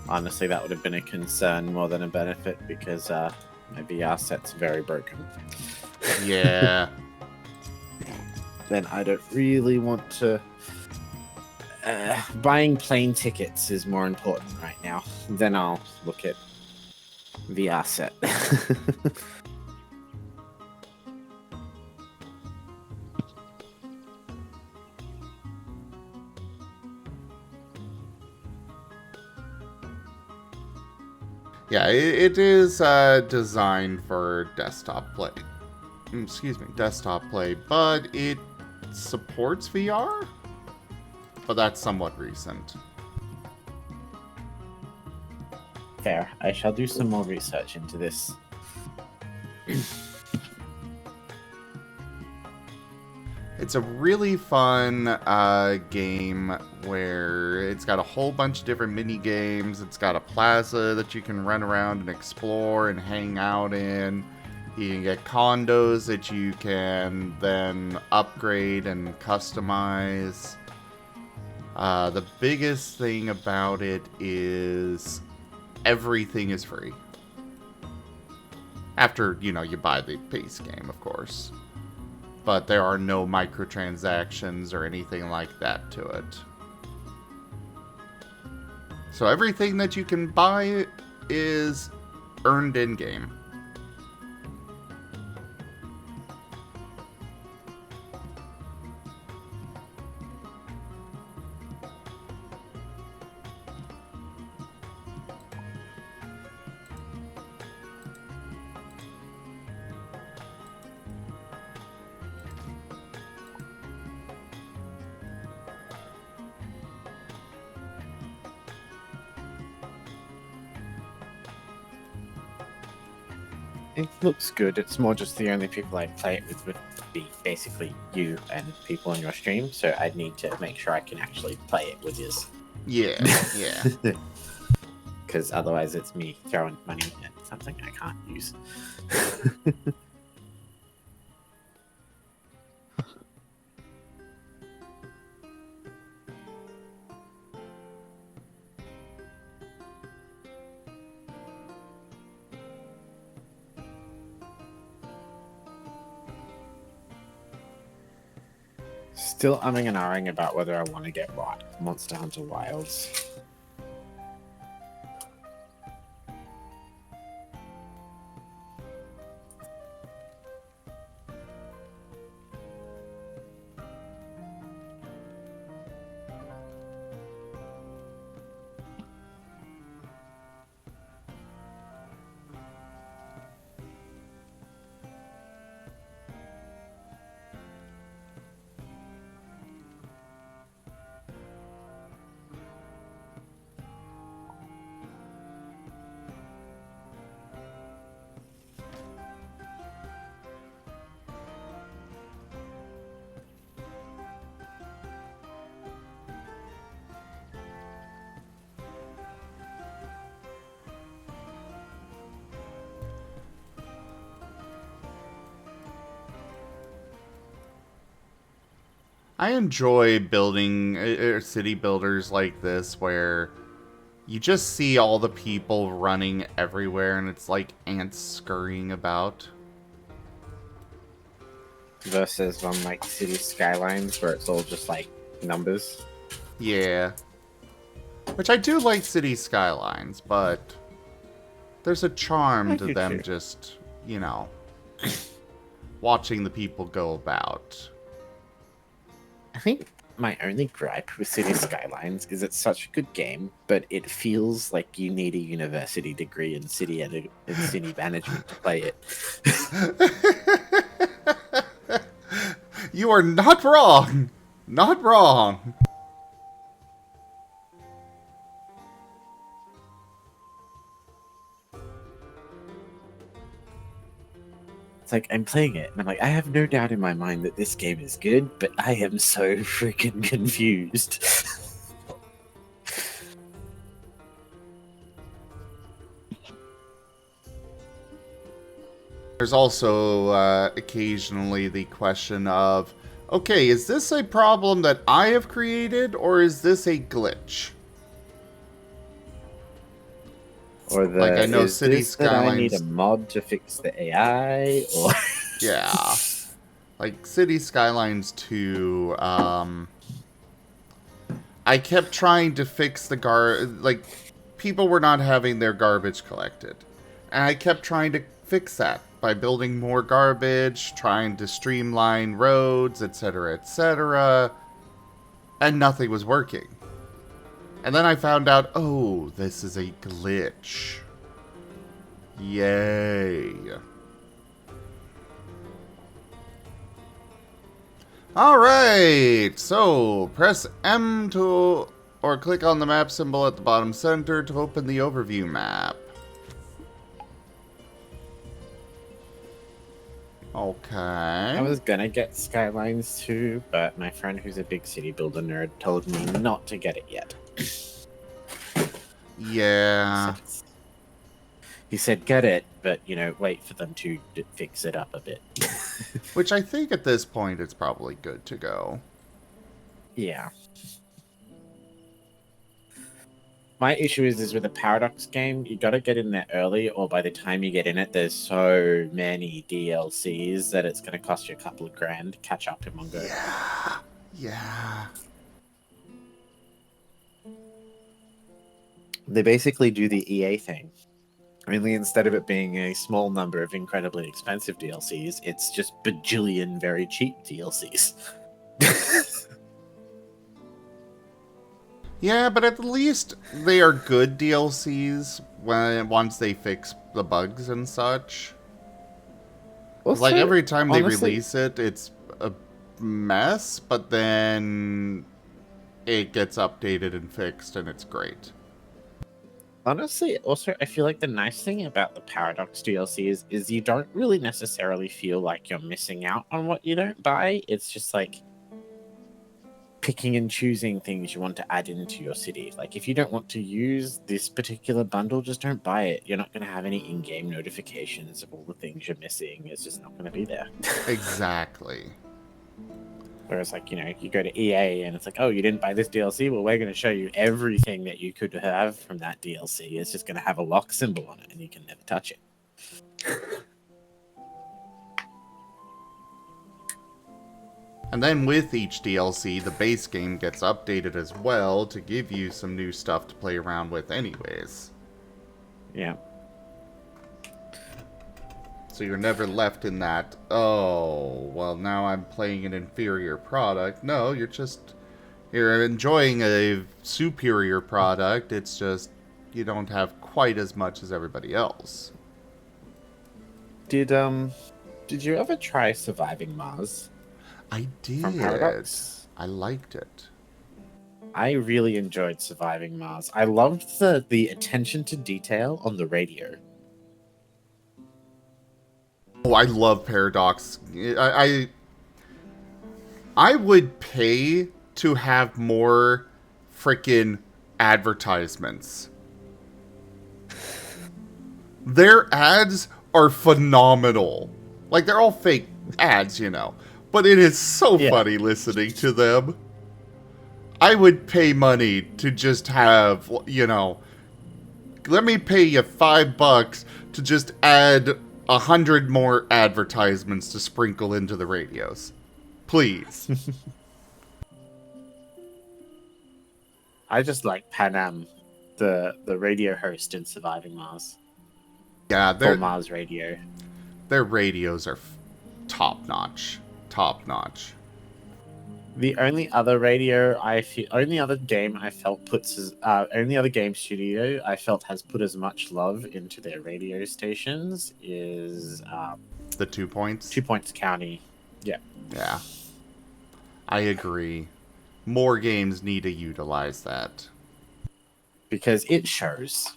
Honestly, that would have been a concern more than a benefit because my VR set's very broken. Yeah. Then I don't really want to... buying plane tickets is more important right now. Then I'll look at VR set. Yeah, it is designed for desktop play. Excuse me, desktop play, but it supports VR? But that's somewhat recent. Fair. I shall do some more research into this. It's a really fun game where it's got a whole bunch of different mini games. It's got a plaza that you can run around and explore and hang out in. You can get condos that you can then upgrade and customize. The biggest thing about it is everything is free. After, you know, you buy the base game, of course. But there are no microtransactions or anything like that to it. So everything that you can buy is earned in-game. It looks good. It's more just the only people I play it with would be basically you and people on your stream, so I'd need to make sure I can actually play it with you. Yeah, yeah. Because otherwise it's me throwing money at something I can't use. Still umming and ahhing about whether I want to get Monster Hunter Wilds. I enjoy building city builders like this where you just see all the people running everywhere and it's like ants scurrying about. Versus on like City Skylines where it's all just like numbers. Yeah. Which I do like City Skylines, but there's a charm to them just, you know, watching the people go about. I think my only gripe with City Skylines is it's such a good game, but it feels like you need a university degree in city management to play it. You are not wrong. Not wrong. It's like, I'm playing it, and I'm like, I have no doubt in my mind that this game is good, but I am so freaking confused. There's also occasionally the question of, okay, is this a problem that I have created, or is this a glitch? Or the, like I know is City this that I need Skylines. a mod to fix the AI, or Yeah. Like City Skylines 2, I kept trying to fix the like, people were not having their garbage collected. And I kept trying to fix that by building more garbage, trying to streamline roads, etc., etc. And nothing was working. And then I found out, oh, this is a glitch. Yay. Alright, so press M to, or click on the map symbol at the bottom center to open the overview map. Okay. I was gonna get Skylines 2, but my friend who's a big city builder nerd told me not to get it yet. Yeah. He said get it, but wait for them to fix it up a bit. Which I think at this point it's probably good to go. Yeah. My issue is with a Paradox game, you gotta get in there early, or by the time you get in it, there's so many DLCs that it's gonna cost you a couple of grand to catch up in one go. Yeah. Yeah. They basically do the EA thing. Only instead of it being a small number of incredibly expensive DLCs, it's just bajillion very cheap DLCs. Yeah, but at least they are good DLCs once they fix the bugs and such. Also, Like every time they honestly, release it, it's a mess, but then it gets updated and fixed and it's great. Honestly, also, I feel like the nice thing about the Paradox DLC is you don't really necessarily feel like you're missing out on what you don't buy. It's just like picking and choosing things you want to add into your city. Like, if you don't want to use this particular bundle, just don't buy it. You're not going to have any in-game notifications of all the things you're missing. It's just not going to be there. Exactly. Whereas, like, you go to EA and it's like, oh, you didn't buy this DLC? Well, we're going to show you everything that you could have from that DLC. It's just going to have a lock symbol on it and you can never touch it. And then with each DLC, the base game gets updated as well to give you some new stuff to play around with anyways. Yeah. So you're never left in that, oh, well now I'm playing an inferior product. No, you're enjoying a superior product, it's just you don't have quite as much as everybody else. Did you ever try Surviving Mars? I did. From Paradox? I liked it. I really enjoyed Surviving Mars. I loved the attention to detail on the radio. Oh, I love Paradox. I would pay to have more freaking advertisements. Their ads are phenomenal. Like, they're all fake ads, But it is so funny listening to them. I would pay money to just have, let me pay you $5 to just add 100 more advertisements to sprinkle into the radios. Please. I just like Panam, the radio host in Surviving Mars. Yeah, Or Mars Radio. Their radios are top-notch. Top-notch. The only other only other game studio I felt has put as much love into their radio stations is the 2 Points? 2 Points County. Yeah. Yeah. I agree. More games need to utilize that. Because it shows.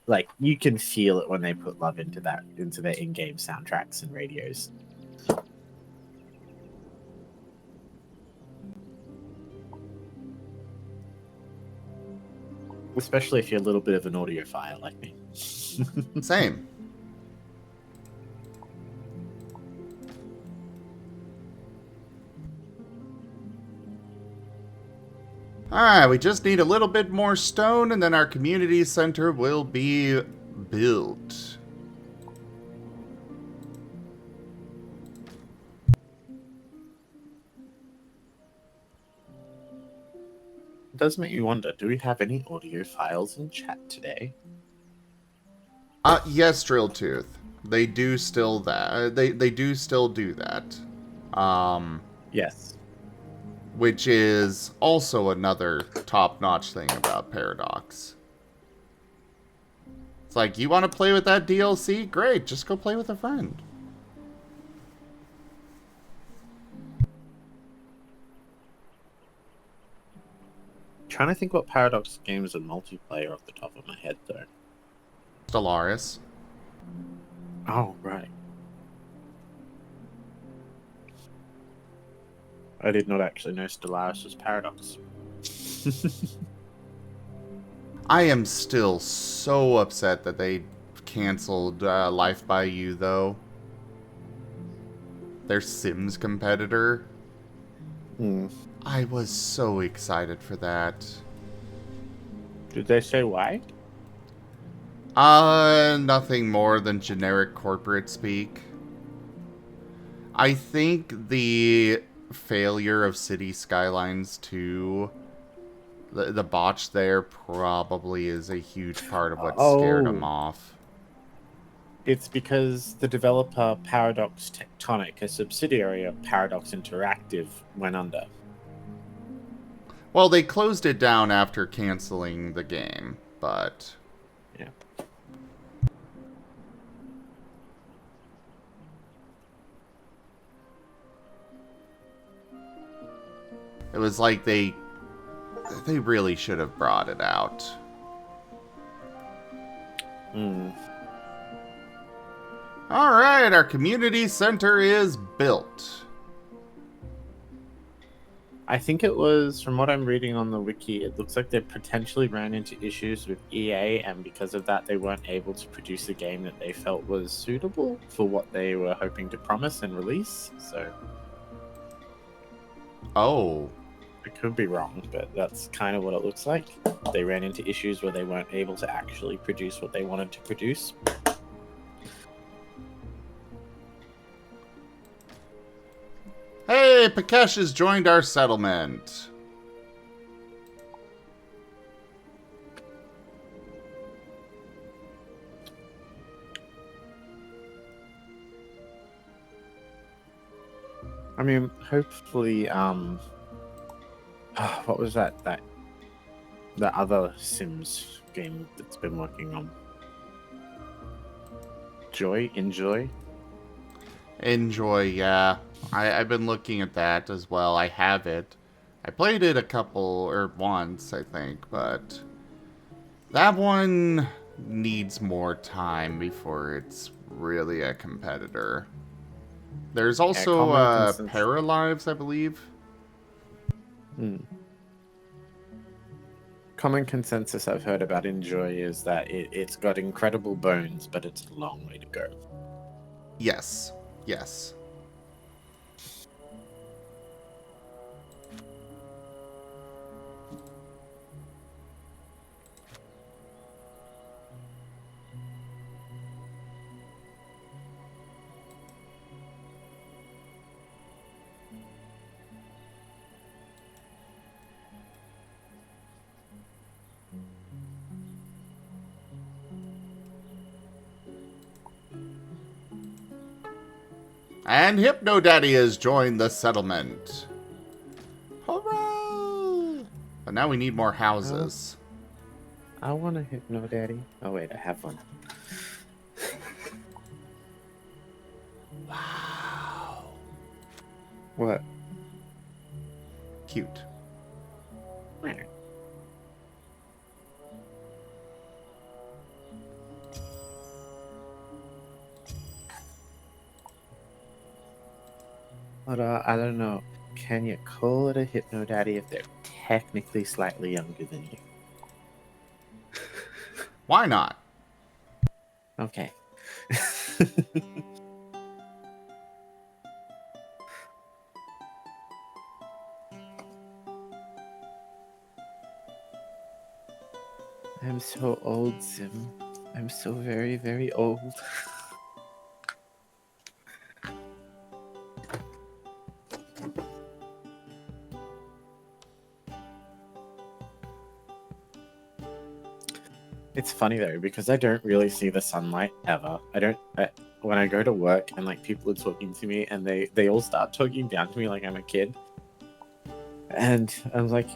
Like, you can feel it when they put love into their in-game soundtracks and radios. Especially if you're a little bit of an audiophile like me. Same. Alright, we just need a little bit more stone and then our community center will be built. It does make me wonder, do we have any audiophiles in chat today? Yes, Drilltooth. They do still that. They do still do that. Yes. Which is also another top-notch thing about Paradox. It's like, you want to play with that DLC? Great, just go play with a friend. Trying to think what Paradox games are multiplayer off the top of my head, though. Stellaris. Oh, right. I did not actually know Stellaris was Paradox. I am still so upset that they canceled Life by You, though. Their Sims competitor. Hmm. I was so excited for that. Did they say why? Nothing more than generic corporate speak. I think the failure of City Skylines 2, the botch there probably is a huge part of what scared them off. It's because the developer Paradox Tectonic, a subsidiary of Paradox Interactive, went under. Well, they closed it down after canceling the game, but... Yeah. It was like they really should have brought it out. Hmm. Alright, our community center is built. I think it was, from what I'm reading on the wiki, it looks like they potentially ran into issues with EA, and because of that, they weren't able to produce a game that they felt was suitable for what they were hoping to promise and release. So, Oh. I could be wrong, but that's kind of what it looks like. They ran into issues where they weren't able to actually produce what they wanted to produce. Hey, Pakesh has joined our settlement. I mean, hopefully, what was that the other Sims game that's been working on? Enjoy? Enjoy, yeah. I've been looking at that as well. I have it. I played it once, I think, but that one needs more time before it's really a competitor. There's also Paralives, I believe. Common consensus I've heard about Enjoy is that it's got incredible bones, but it's a long way to go. Yes. Yes. And Hypno Daddy has joined the settlement. Hooray! But now we need more houses. I want a Hypno Daddy. Oh wait, I have one. Wow. What? Cute. But I don't know. Can you call it a Hypno Daddy if they're technically slightly younger than you? Why not? Okay. I'm so old, Sim. I'm so very, very old. It's funny though, because I don't really see the sunlight ever. When I go to work and like people are talking to me and they all start talking down to me like I'm a kid. And I'm like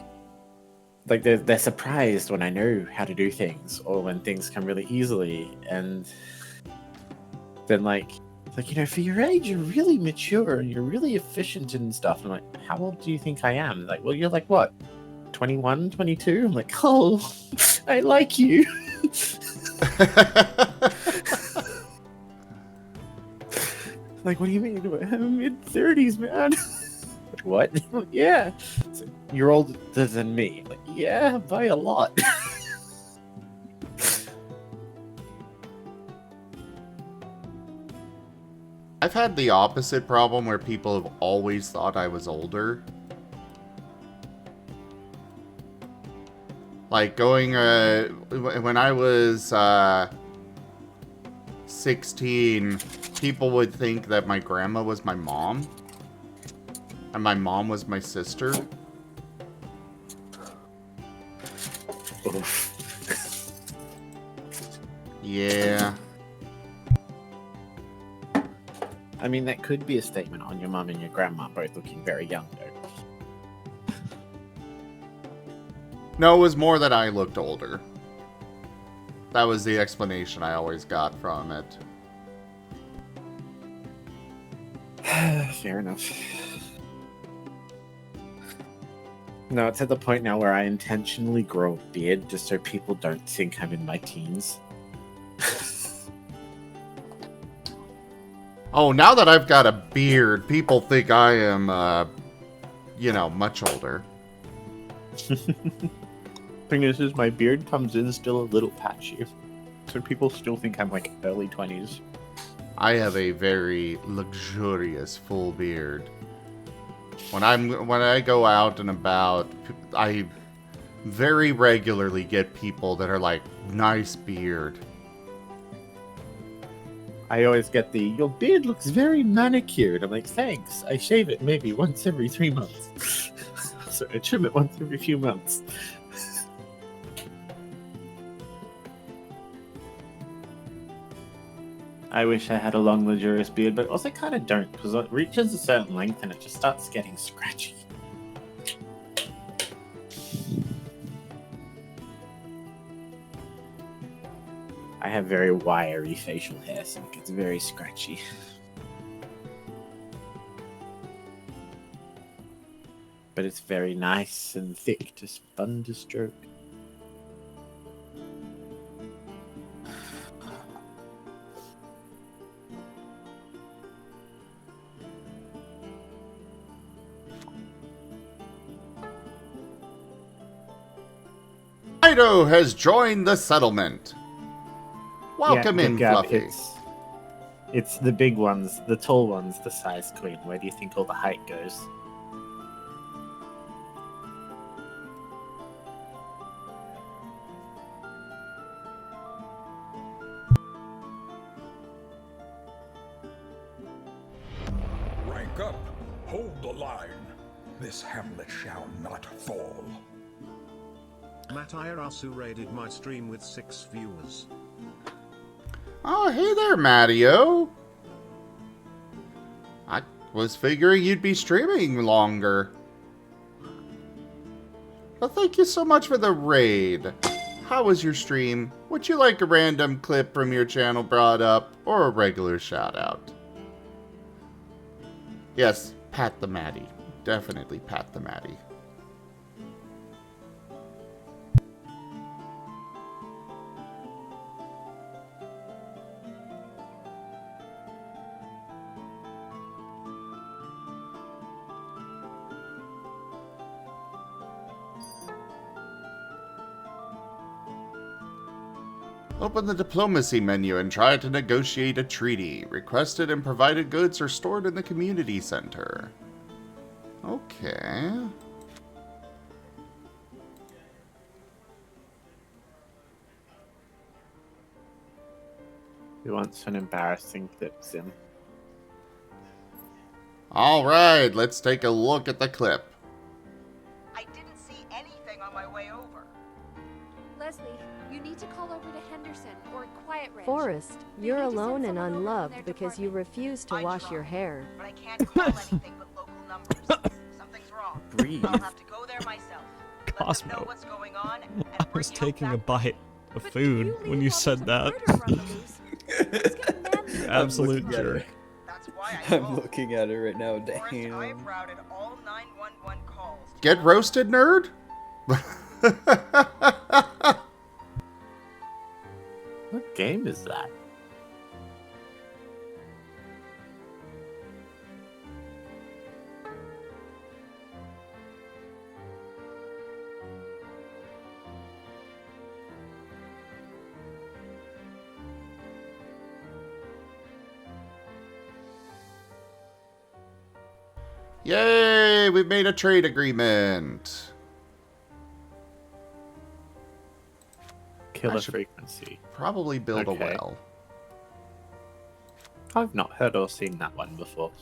they're surprised when I know how to do things or when things come really easily. And then like, for your age, you're really mature and you're really efficient and stuff. And I'm like, how old do you think I am? Like, well, you're like, what, 21, 22? I'm like, oh, I like you. Like, what do you mean? I'm mid-30s, man. What? Yeah. So, you're older than me. Like, yeah, by a lot. I've had the opposite problem where people have always thought I was older. Like going, when I was 16, people would think that my grandma was my mom. And my mom was my sister. Yeah. I mean, that could be a statement on your mum and your grandma both looking very young, though. No, it was more that I looked older. That was the explanation I always got from it. Fair enough. No, it's at the point now where I intentionally grow a beard just so people don't think I'm in my teens. Oh, now that I've got a beard, people think I am, you know, much older. Thing is my beard comes in still a little patchy. So people still think I'm like early 20s. I have a very luxurious full beard. When I go out and about, I very regularly get people that are like, nice beard. I always get your beard looks very manicured. I'm like, thanks. I shave it maybe once every 3 months. So I trim it once every few months. I wish I had a long, luxurious beard, but also kind of don't, because it reaches a certain length and it just starts getting scratchy. I have very wiry facial hair, so it gets very scratchy. But it's very nice and thick, just fun to stroke. Ido has joined the settlement. Welcome Yeah, in, Gab, Fluffy. It's the big ones, the tall ones, the size queen. Where do you think all the height goes? Rank up. Hold the line. This hamlet shall not fall. Matt Ayarasu raided my stream with 6 viewers. Oh, hey there, Mattio. I was figuring you'd be streaming longer. Well, thank you so much for the raid. How was your stream? Would you like a random clip from your channel brought up, or a regular shout-out? Yes, pat the Matty. Definitely pat the Matty. Open the diplomacy menu and try to negotiate a treaty. Requested and provided goods are stored in the community center. Okay. Who wants an embarrassing clip, Sim? Alright, let's take a look at the clip. I didn't see anything on my way over. Leslie, you need to call over to Henderson or Quiet Ridge. Forrest, They you're need to send alone and someone over from unloved their because you department. refuse to I wash tried, your hair. But I can't call anything but local numbers. Something's wrong. Breathe. I'll have to go there myself. Let them know Cosmo. what's going on and I bring was help taking a back. bite of But food you when leave you all said this that. murder from the loose. Let's get a man- Absolute looking at jerk. it. That's why I I'm called. looking at it right now. Forrest, Damn. I've routed all 911 calls. Get roasted, nerd? What game is that? Yay! We've made a trade agreement. Killer should- frequency. Probably build a Okay. well. I've not heard or seen that one before.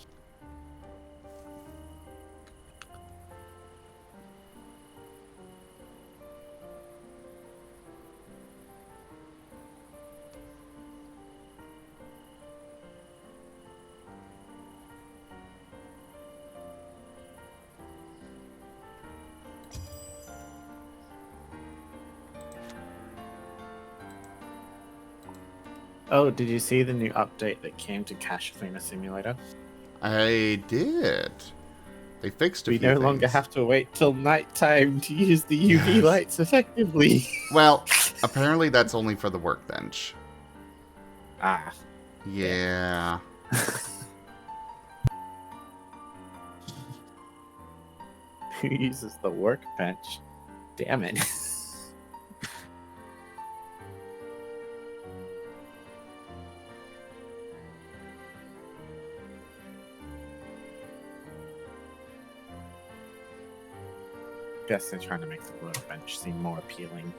Oh, did you see the new update that came to Cache Cleaner Simulator? I did. They fixed a We few no things. longer have to wait till nighttime to use the UV Yes. lights effectively. Well, apparently that's only for the workbench. Ah. Yeah. Who uses the workbench? Damn it. Guess they're trying to make the workbench seem more appealing.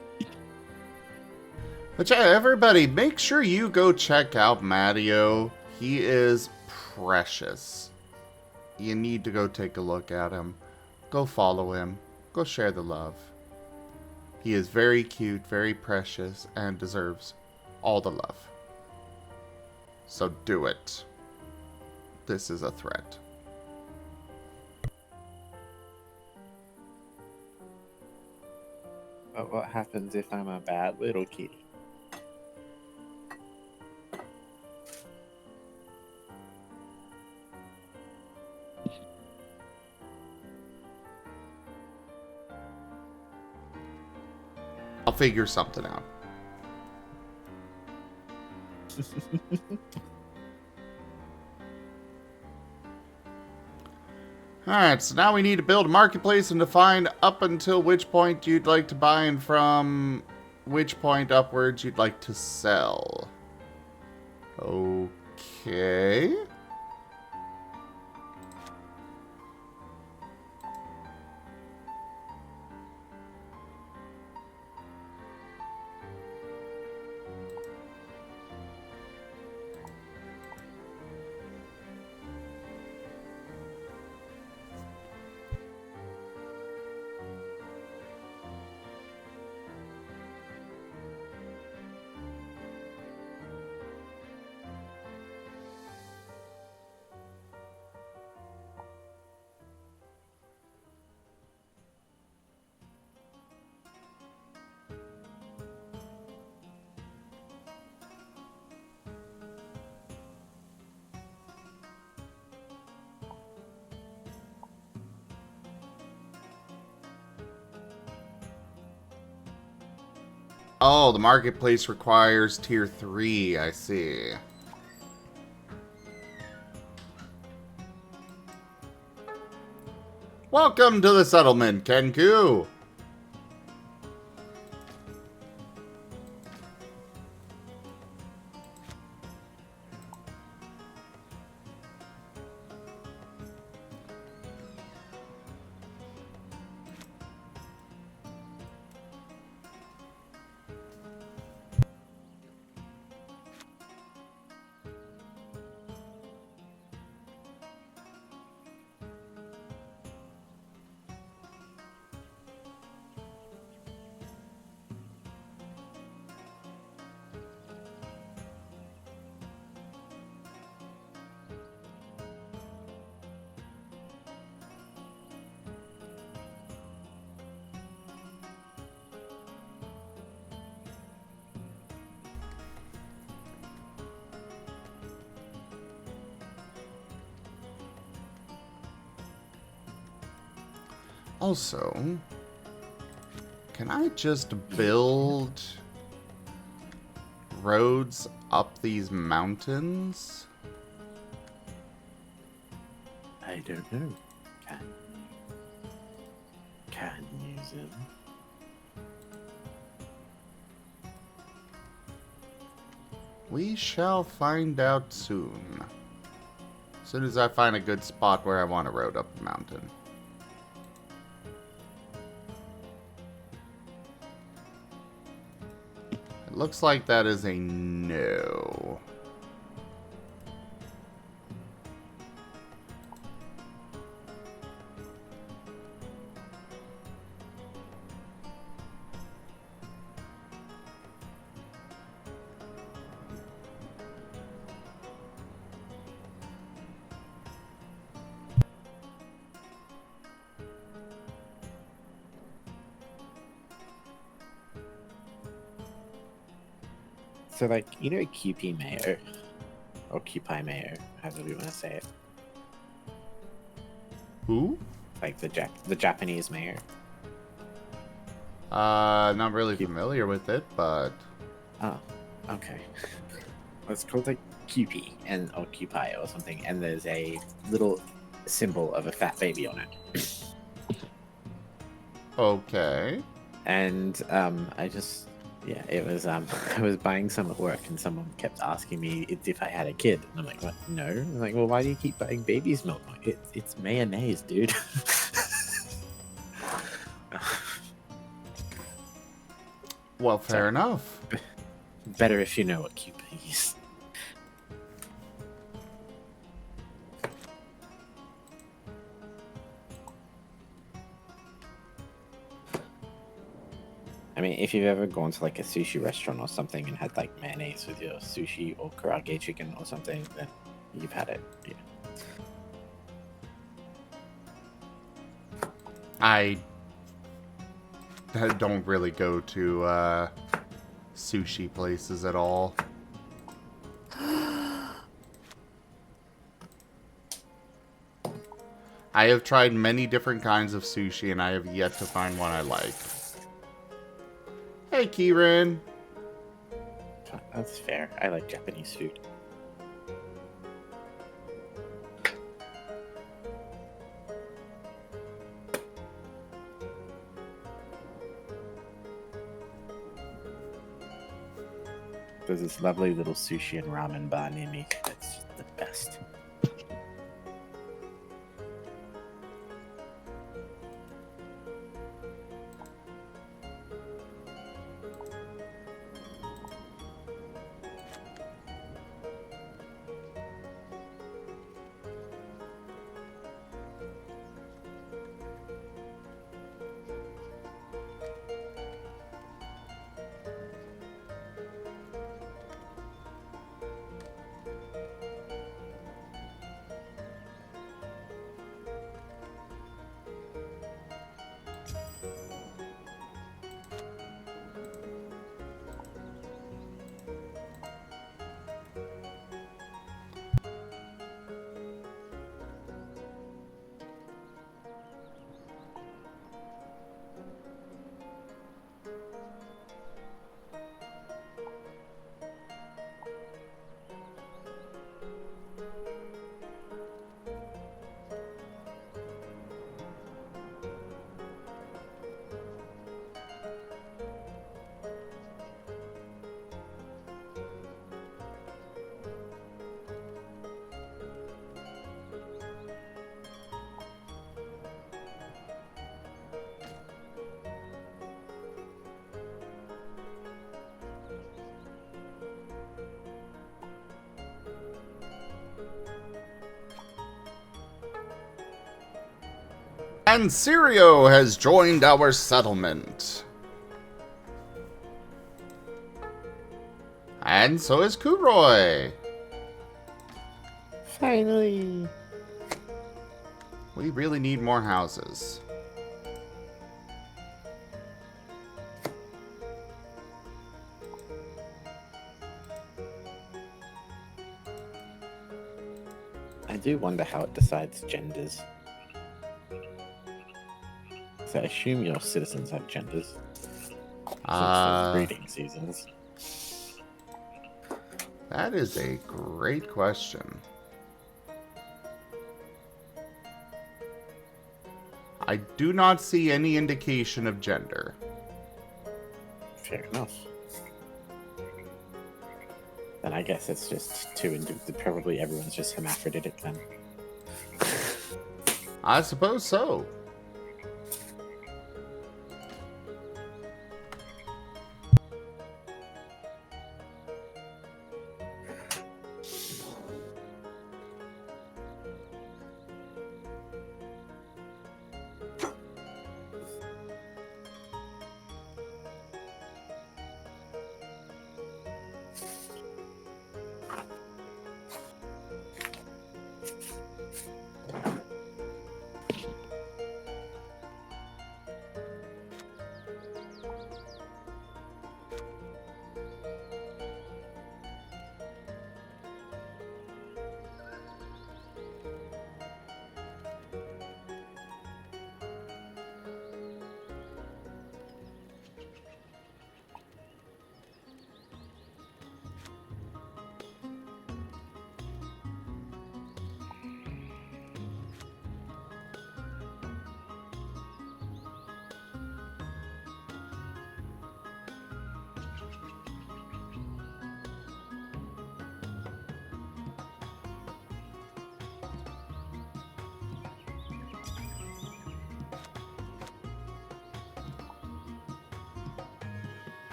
But yeah, everybody, make sure you go check out Matteo. He is precious. You need to go take a look at him. Go follow him. Go share the love. He is very cute, very precious, and deserves all the love. So do it. This is a threat. But what happens if I'm a bad little kitty? I'll figure something out. Alright, so now we need to build a marketplace and define up until which point you'd like to buy and from which point upwards you'd like to sell. Okay. Oh, the marketplace requires tier 3, I see. Welcome to the settlement, Kenku! Also, can I just build roads up these mountains? I don't know. Can you zoom? We shall find out soon. As soon as I find a good spot where I want to road up the mountain. It looks like that is a no. So, like, you know, QP Mayo, or QPI Mayo, however you want to say it. Who? Like the Japanese mayo. Not really familiar with it, but... Oh, okay. It's called like QP and or QPI or something, and there's a little symbol of a fat baby on it. Okay. And yeah, it was I was buying some at work, and someone kept asking me if I had a kid, and I'm like, what? No. I'm like, well, why do you keep buying baby's milk? It's mayonnaise, dude. Well, fair enough. Better if you know what QP is. I mean, if you've ever gone to like a sushi restaurant or something and had like mayonnaise with your sushi or karaage chicken or something, then you've had it. Yeah. I don't really go to sushi places at all. I have tried many different kinds of sushi, and I have yet to find one I like. Hey, Kieran. That's fair. I like Japanese food. There's this lovely little sushi and ramen bar near me. It's just the best. And Sirio has joined our settlement. And so is Kuroy. Finally. We really need more houses. I do wonder how it decides genders. So I assume your citizens have genders. Since there's breeding seasons. That is a great question. I do not see any indication of gender. Fair enough. Then I guess it's just probably everyone's just hermaphroditic then. I suppose so.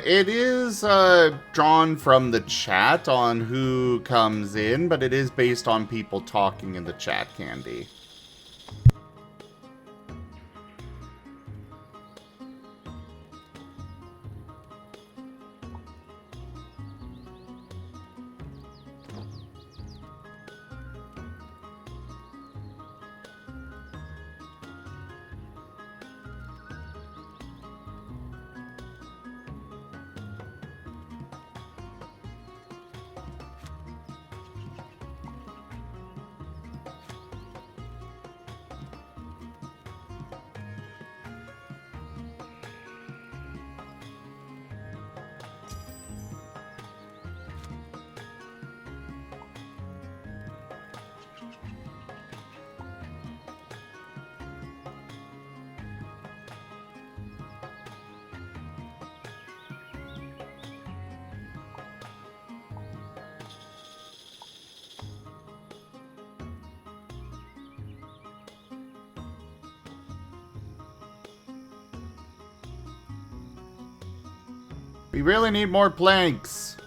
It is drawn from the chat on who comes in, but it is based on people talking in the chat, Candy. We really need more planks.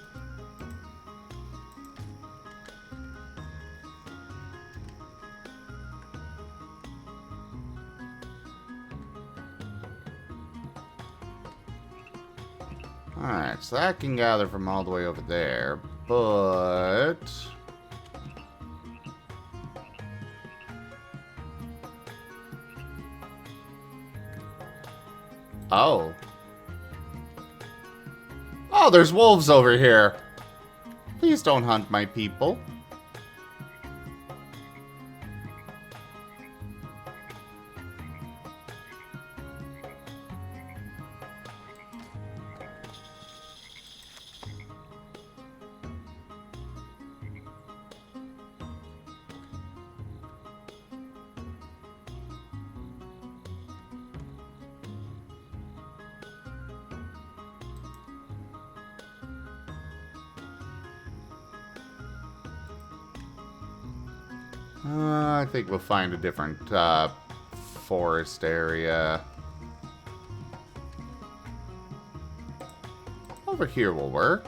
Alright, so that can gather from all the way over there, but... Oh. Oh, there's wolves over here. Please don't hunt my people. I think we'll find a different forest area. Over here will work.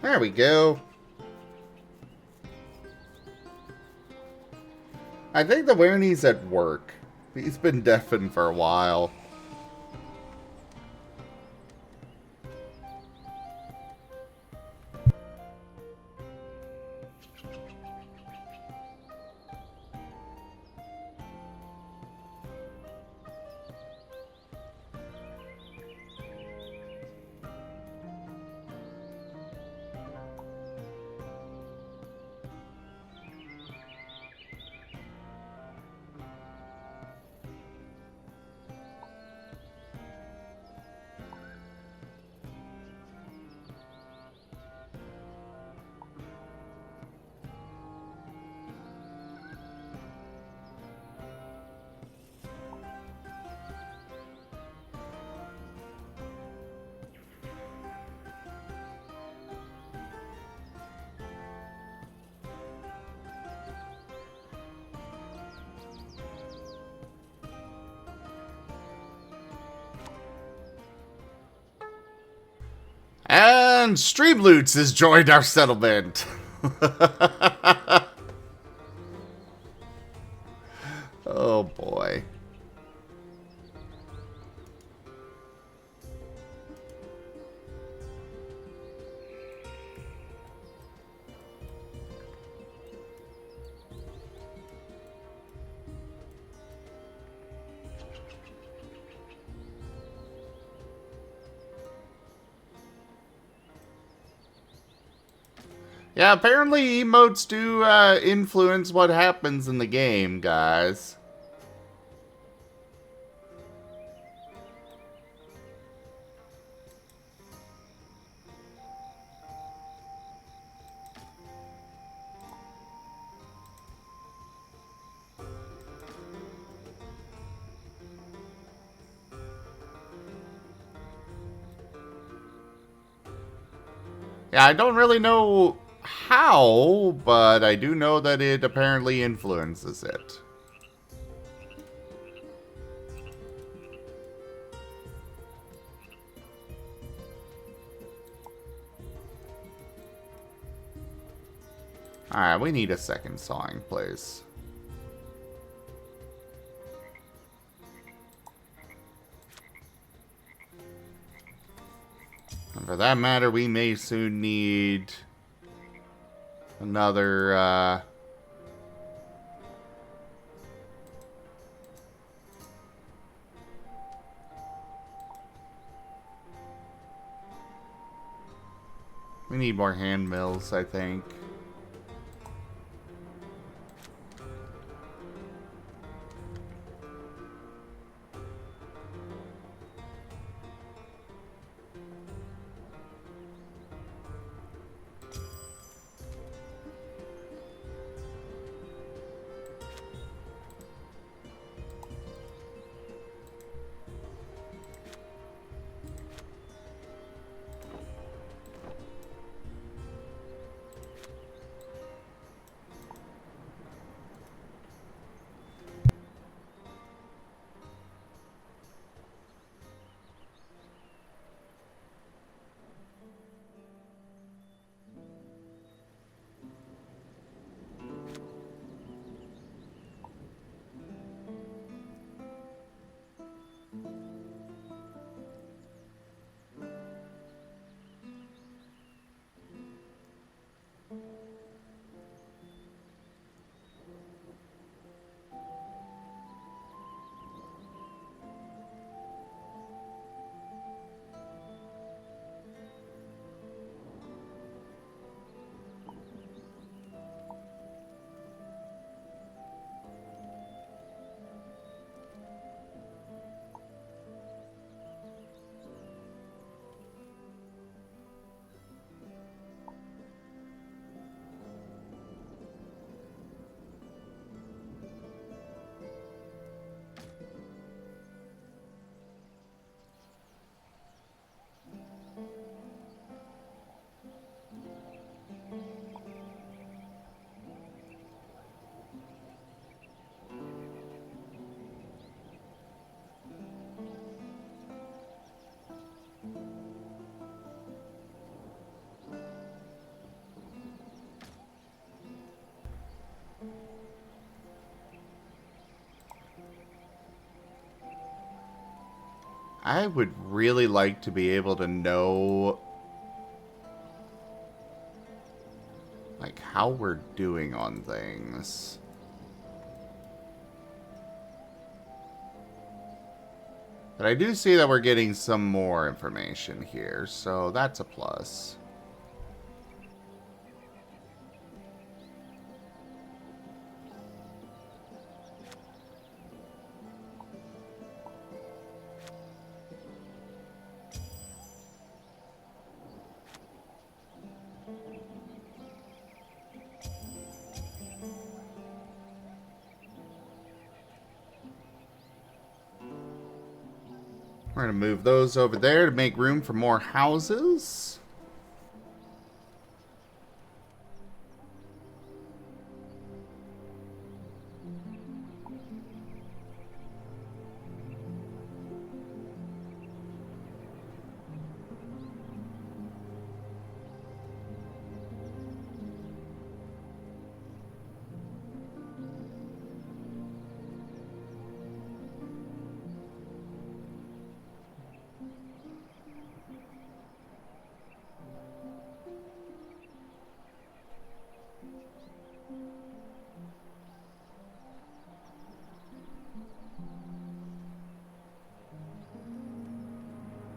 There we go. I think the Winnie's at work. He's been deafened for a while. And Streamloots has joined our settlement. Oh boy. Yeah, apparently emotes do influence what happens in the game, guys. Yeah, I don't really know how, but I do know that it apparently influences it. Alright, we need a second sawing place. And for that matter, we may soon need another, we need more hand mills, I think. I would really like to be able to know, like, how we're doing on things. But I do see that we're getting some more information here, so that's a plus. We're going to move those over there to make room for more houses.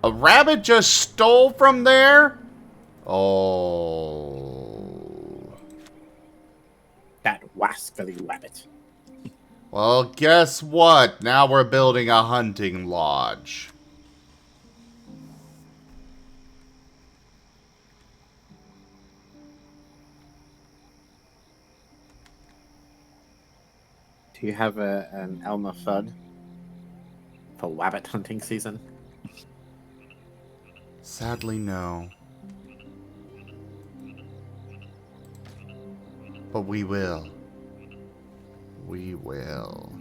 A rabbit just stole from there? Oh. That wascally rabbit. Well, guess what? Now we're building a hunting lodge. Do you have an Elmer Fudd for rabbit hunting season? Sadly, no. But we will. We will.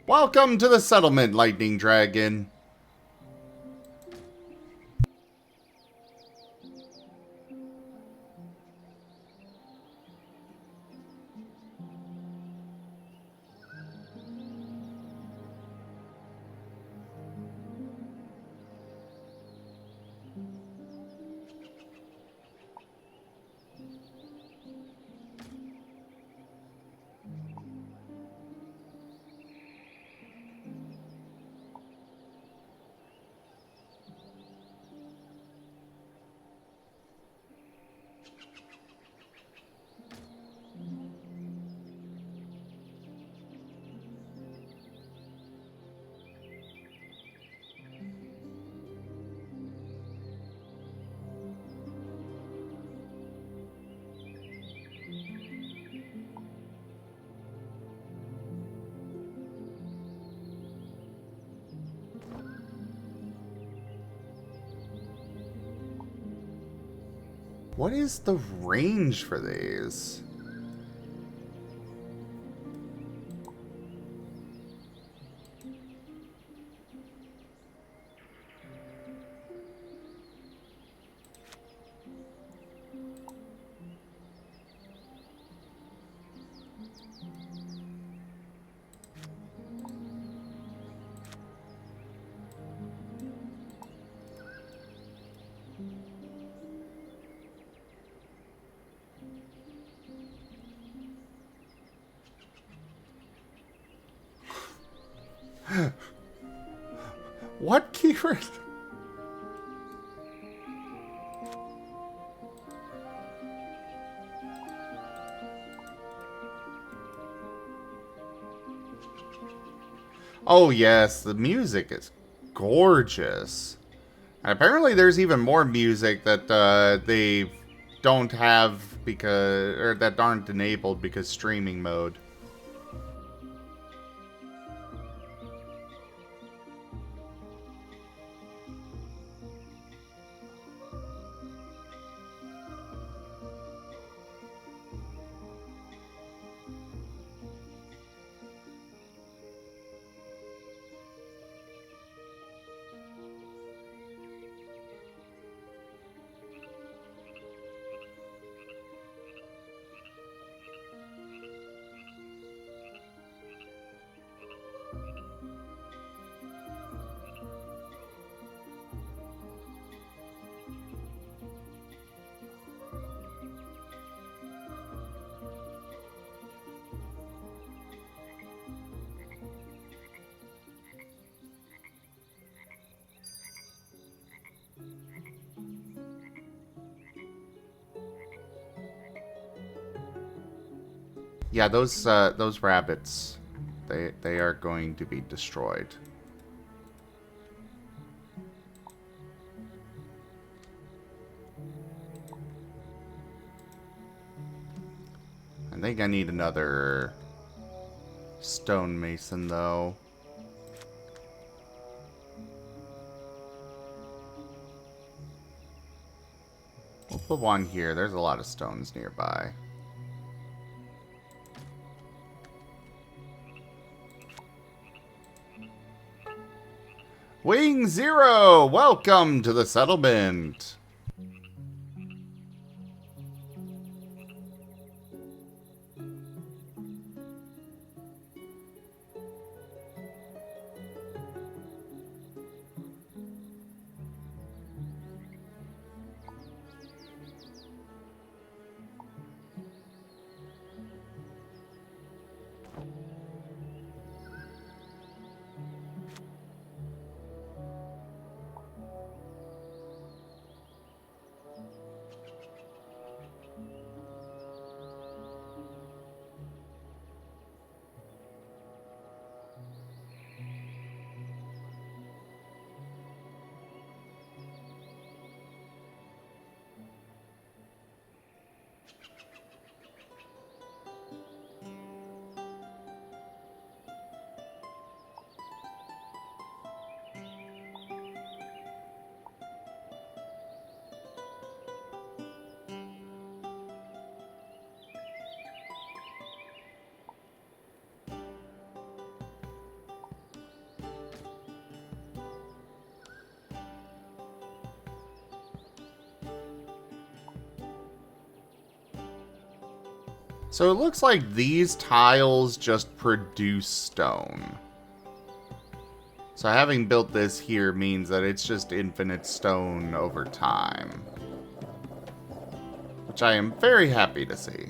Welcome to the settlement, Lightning Dragon. What is the range for these? What keyword? Oh yes, the music is gorgeous. And apparently there's even more music that they don't have because, or that aren't enabled because streaming mode. Yeah, those rabbits, they are going to be destroyed. I think I need another stonemason though. We'll put one here. There's a lot of stones nearby. Wing Zero, welcome to the settlement. So it looks like these tiles just produce stone. So having built this here means that it's just infinite stone over time. Which I am very happy to see.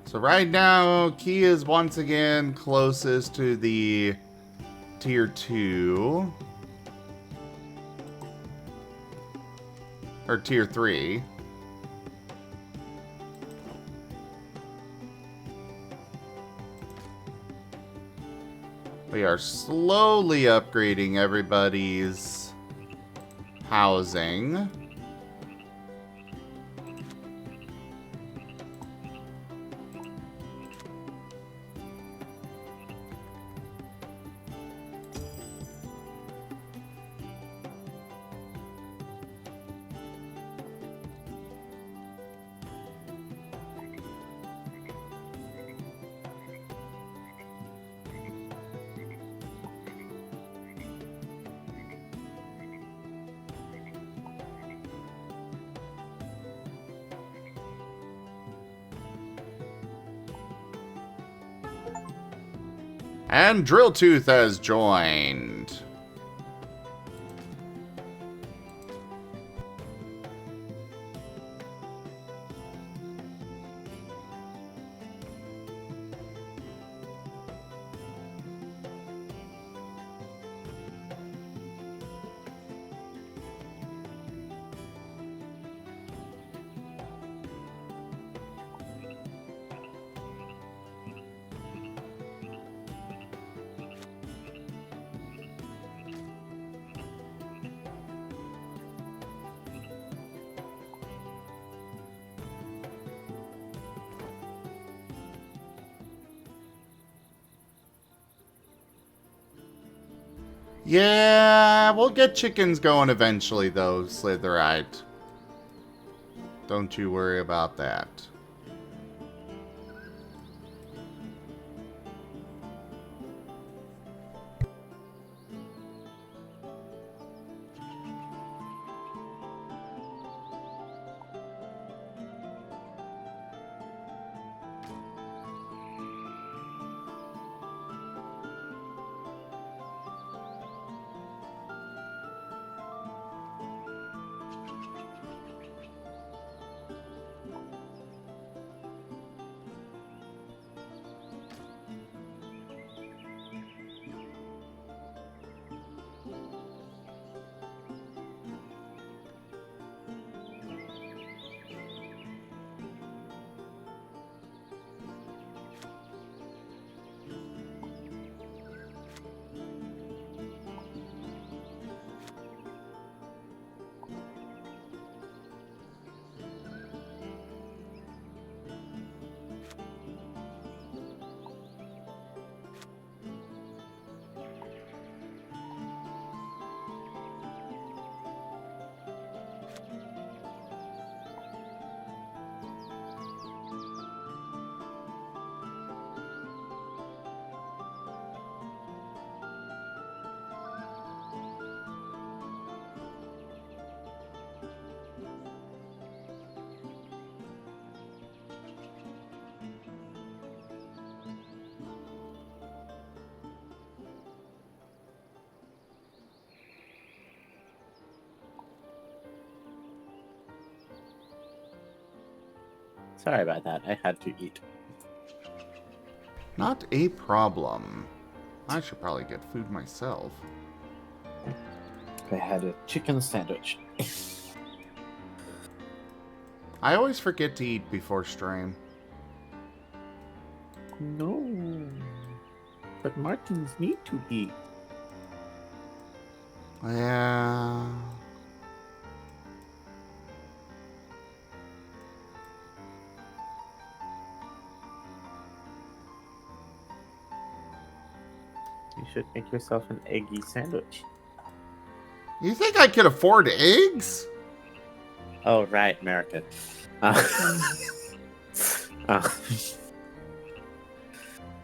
So right now, Key is once again closest to the tier 2. Or tier 3. We are slowly upgrading everybody's housing. And Drilltooth has joined. Yeah, we'll get chickens going eventually, though, Slitherite. Don't you worry about that. Sorry about that. I had to eat. Not a problem. I should probably get food myself. I had a chicken sandwich. I always forget to eat before stream. No. But Martins need to eat. Yeah. You should make yourself an eggy sandwich. You think I could afford eggs? Oh, right, America. Uh,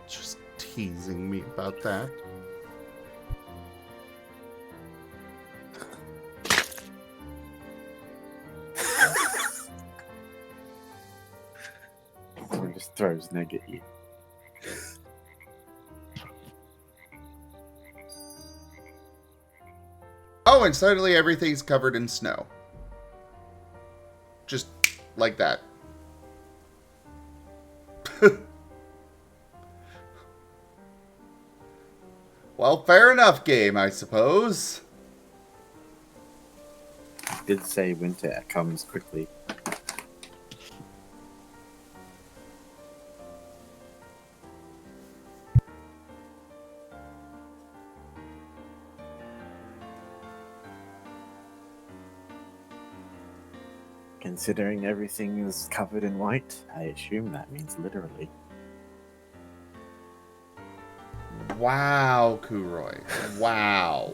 Just teasing me about that. Someone just throws an egg at you. Oh, and suddenly everything's covered in snow. Just like that. Well, fair enough, game, I suppose. Did say winter comes quickly. Considering everything is covered in white, I assume that means literally. Wow, Kuroy. Wow.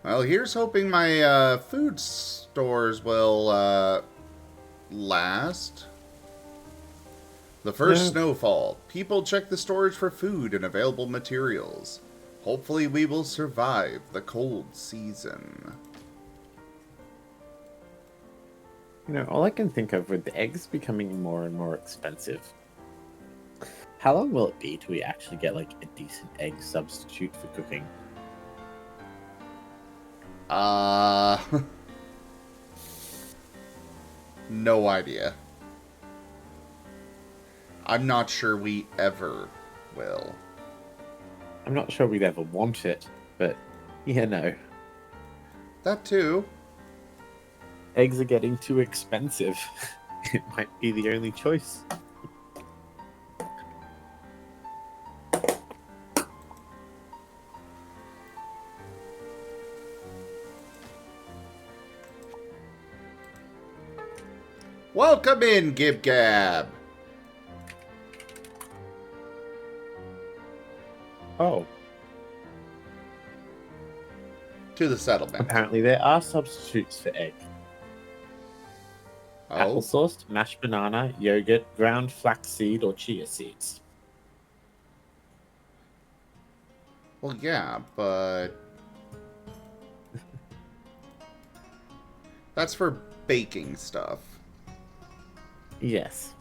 Well, here's hoping my food stores will last. The first snowfall. People check the storage for food and available materials. Hopefully we will survive the cold season. You know, all I can think of with the eggs becoming more and more expensive, how long will it be till we actually get like a decent egg substitute for cooking? No idea. I'm not sure we ever will. I'm not sure we'd ever want it, but yeah, no. That too. Eggs are getting too expensive. It might be the only choice. Welcome in, Gib Gab. Oh, To the settlement. apparently there are substitutes for egg. Oh, Applesauce, mashed banana, yogurt, ground flaxseed, or chia seeds. well, yeah, but that's for baking stuff. Yes.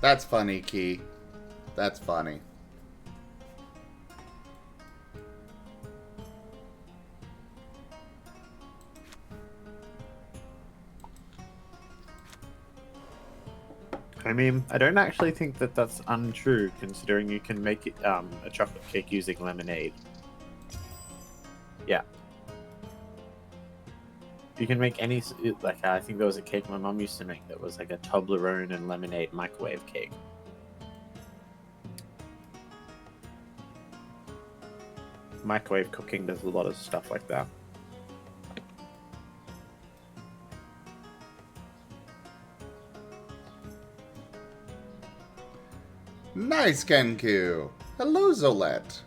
That's funny, Key. That's funny. I mean, I don't actually think that that's untrue, considering you can make it, a chocolate cake using lemonade. Yeah. You can make any like I think there was a cake my mom used to make that was like a Toblerone and lemonade microwave cake. Microwave cooking does a lot of stuff like that. Nice, Kenku. Hello, Zolette.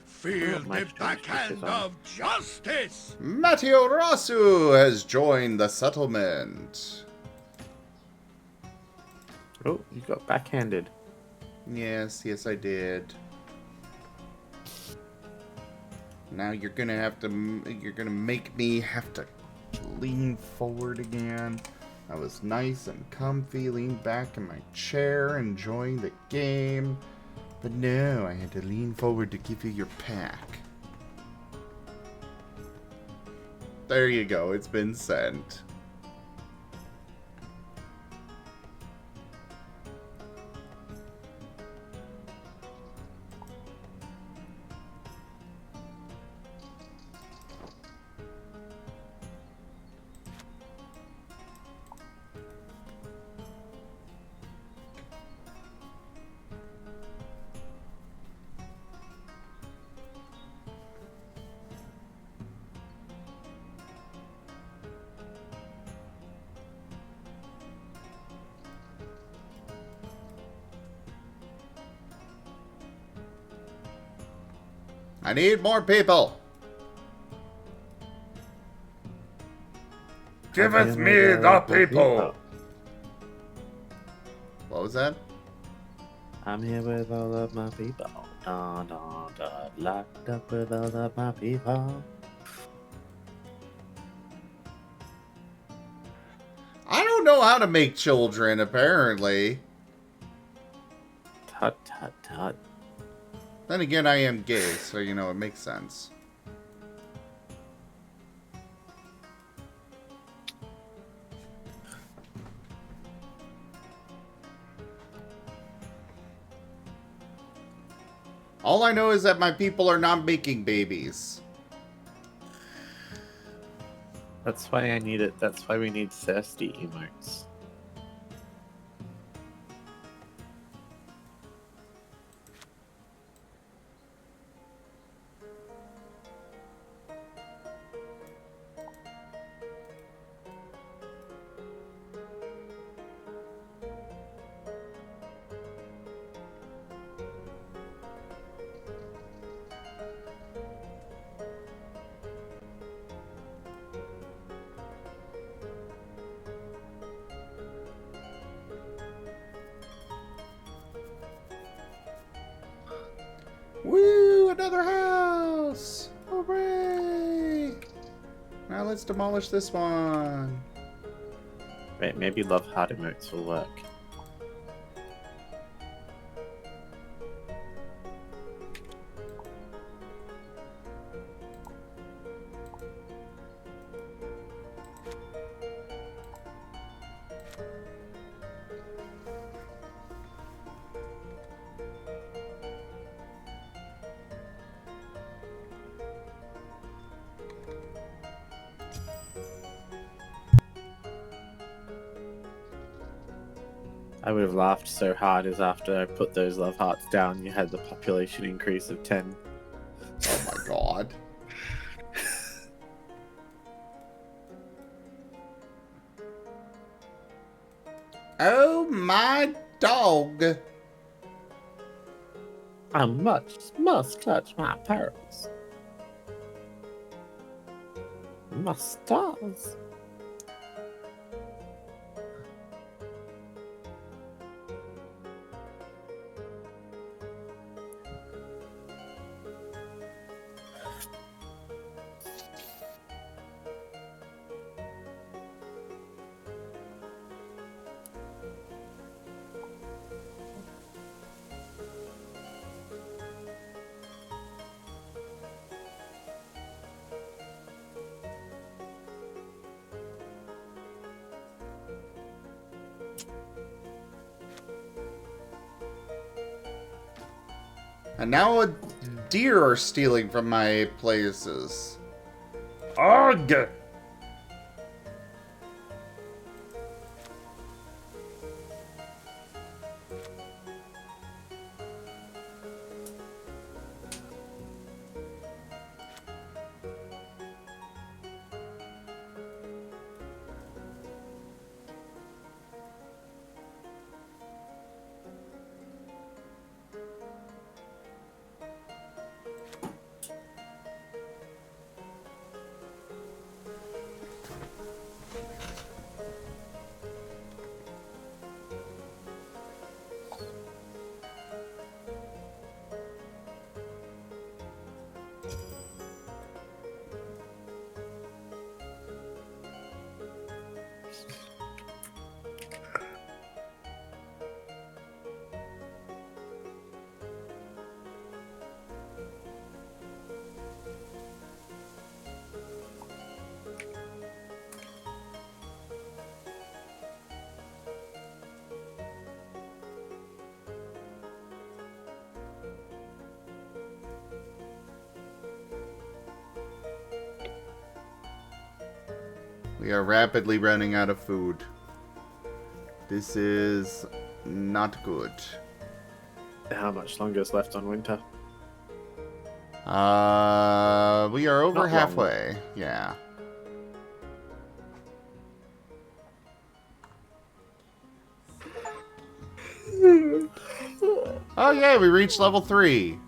Feel the backhand of justice! Matteo Rasu has joined the settlement. Oh, you got backhanded. Yes, I did. Now you're gonna make me have to lean forward again. I was nice and comfy, leaned back in my chair, enjoying the game. But no, I had to lean forward to give you your pack. There you go, it's been sent. I need more people. Give us me the people! What was that? I'm here with all of my people. Da, da, da, locked up with all of my people. I don't know how to make children, apparently. Tut, tut, tut. Then again, I am gay, so, you know, it makes sense. All I know is that my people are not making babies. That's why I need it. That's why we need thirsty emotes. Woo! Another house! Hooray! Now let's demolish this one. Wait, maybe love heart emotes will work. I would have laughed so hard as after I put those love hearts down, you had the population increase of 10. Oh my god. Oh my dog. I must touch my pearls. My stars. And now a deer are stealing from my places. Ugh! We are rapidly running out of food. This is not good. How much longer is left on winter? We are over Not long. halfway. Yeah. Oh yeah, we reached level 3.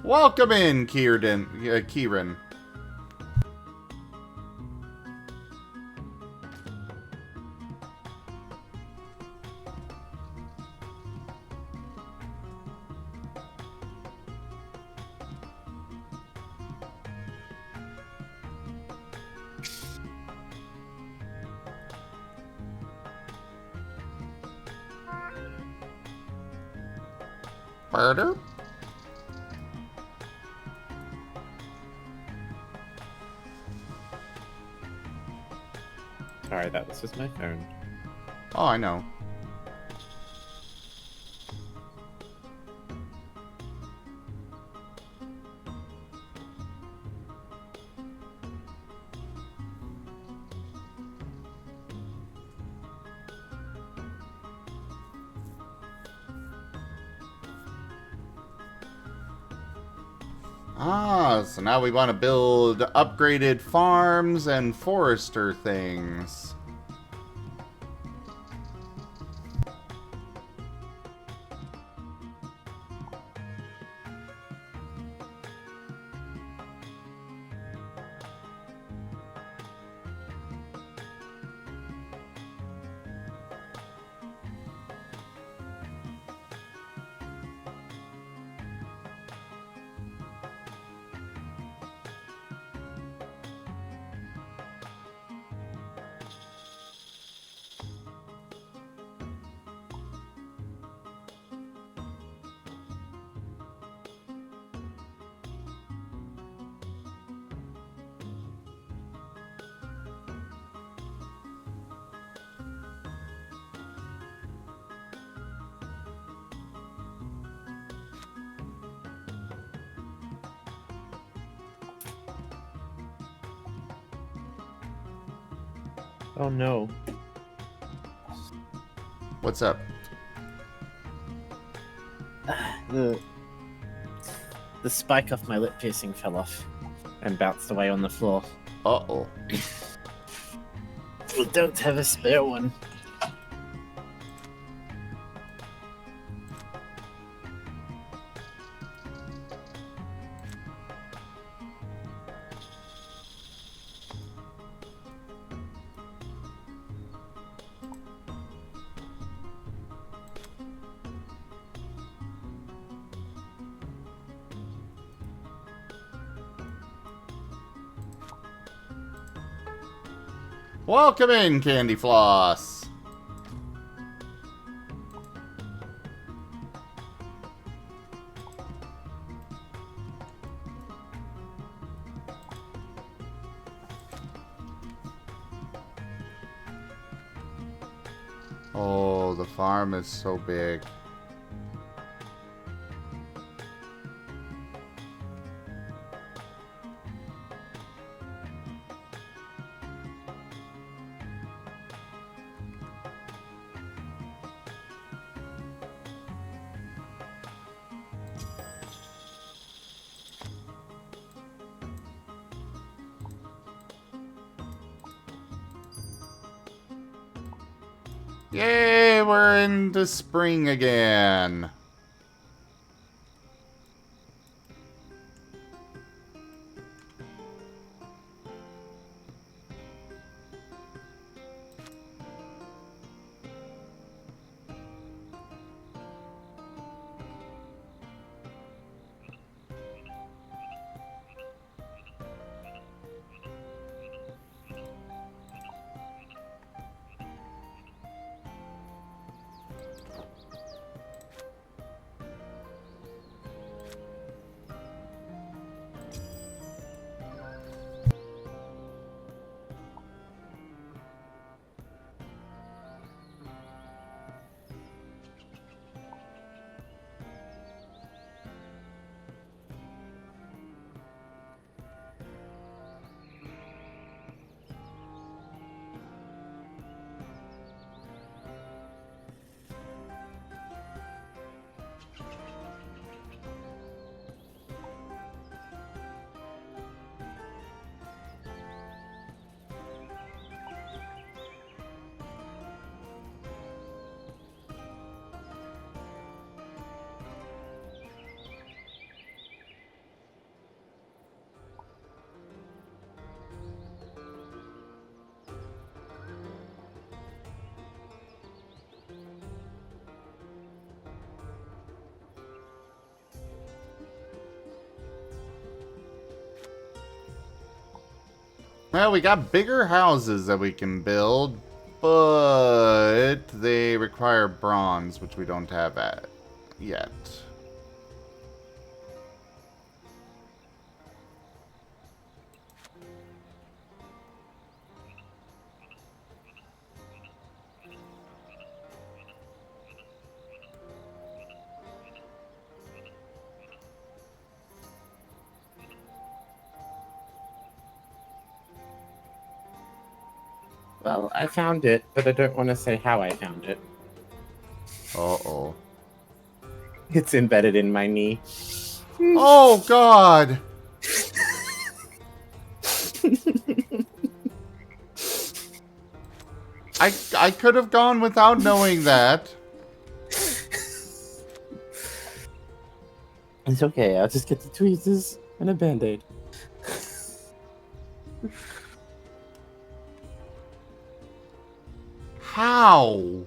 Welcome in, Kieran. Murder? Sorry, that was just my phone. Oh, I know. Ah, so now we want to build upgraded farms and forester things. Oh no. What's up? The spike off my lip piercing fell off and bounced away on the floor. Uh-oh. We don't have a spare one. Welcome in, Candy Floss. Oh, the farm is so big. Yay, we're into spring again. Well, we got bigger houses that we can build, but they require bronze, which we don't have yet. Well, I found it, but I don't want to say how I found it. Uh-oh. It's embedded in my knee. Oh, God! I could have gone without knowing that. It's okay, I'll just get the tweezers and a band-aid. How?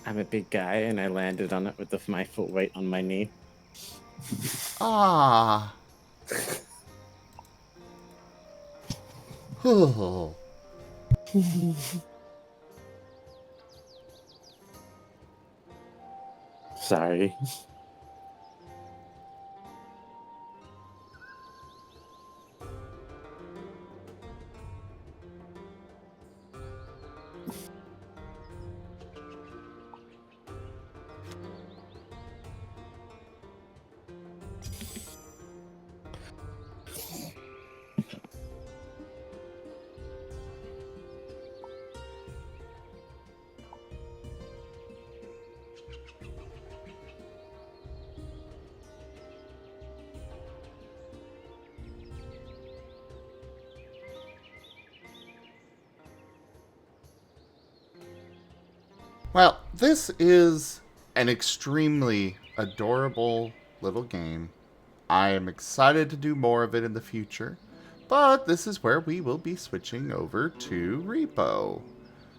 I'm a big guy and I landed on it with my foot weight on my knee. Ah. Oh. Sorry. Well, this is an extremely adorable little game. I am excited to do more of it in the future, but this is where we will be switching over to Repo.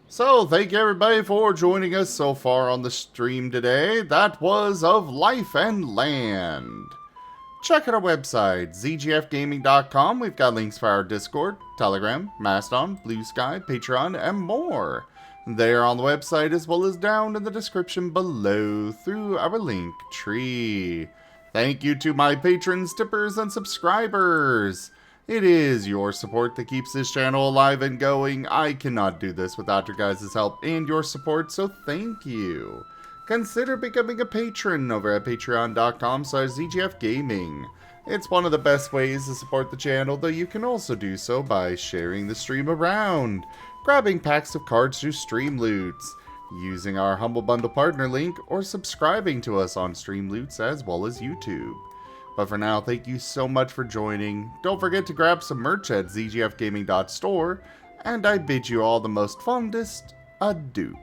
So, thank you everybody for joining us so far on the stream today. That was Of Life and Land. Check out our website, zgfgaming.com. We've got links for our Discord, Telegram, Mastodon, Blue Sky, Patreon, and more. They are on the website as well as down in the description below through our link tree. Thank you to my patrons, tippers, and subscribers. It is your support that keeps this channel alive and going. I cannot do this without your guys' help and your support, so thank you. Consider becoming a patron over at patreon.com/ZGFgaming. It's one of the best ways to support the channel, though you can also do so by sharing the stream around, grabbing packs of cards through Stream Loots, using our Humble Bundle partner link, or subscribing to us on Stream Loots as well as YouTube. But for now, thank you so much for joining. Don't forget to grab some merch at zgfgaming.store, and I bid you all the most fondest adieu.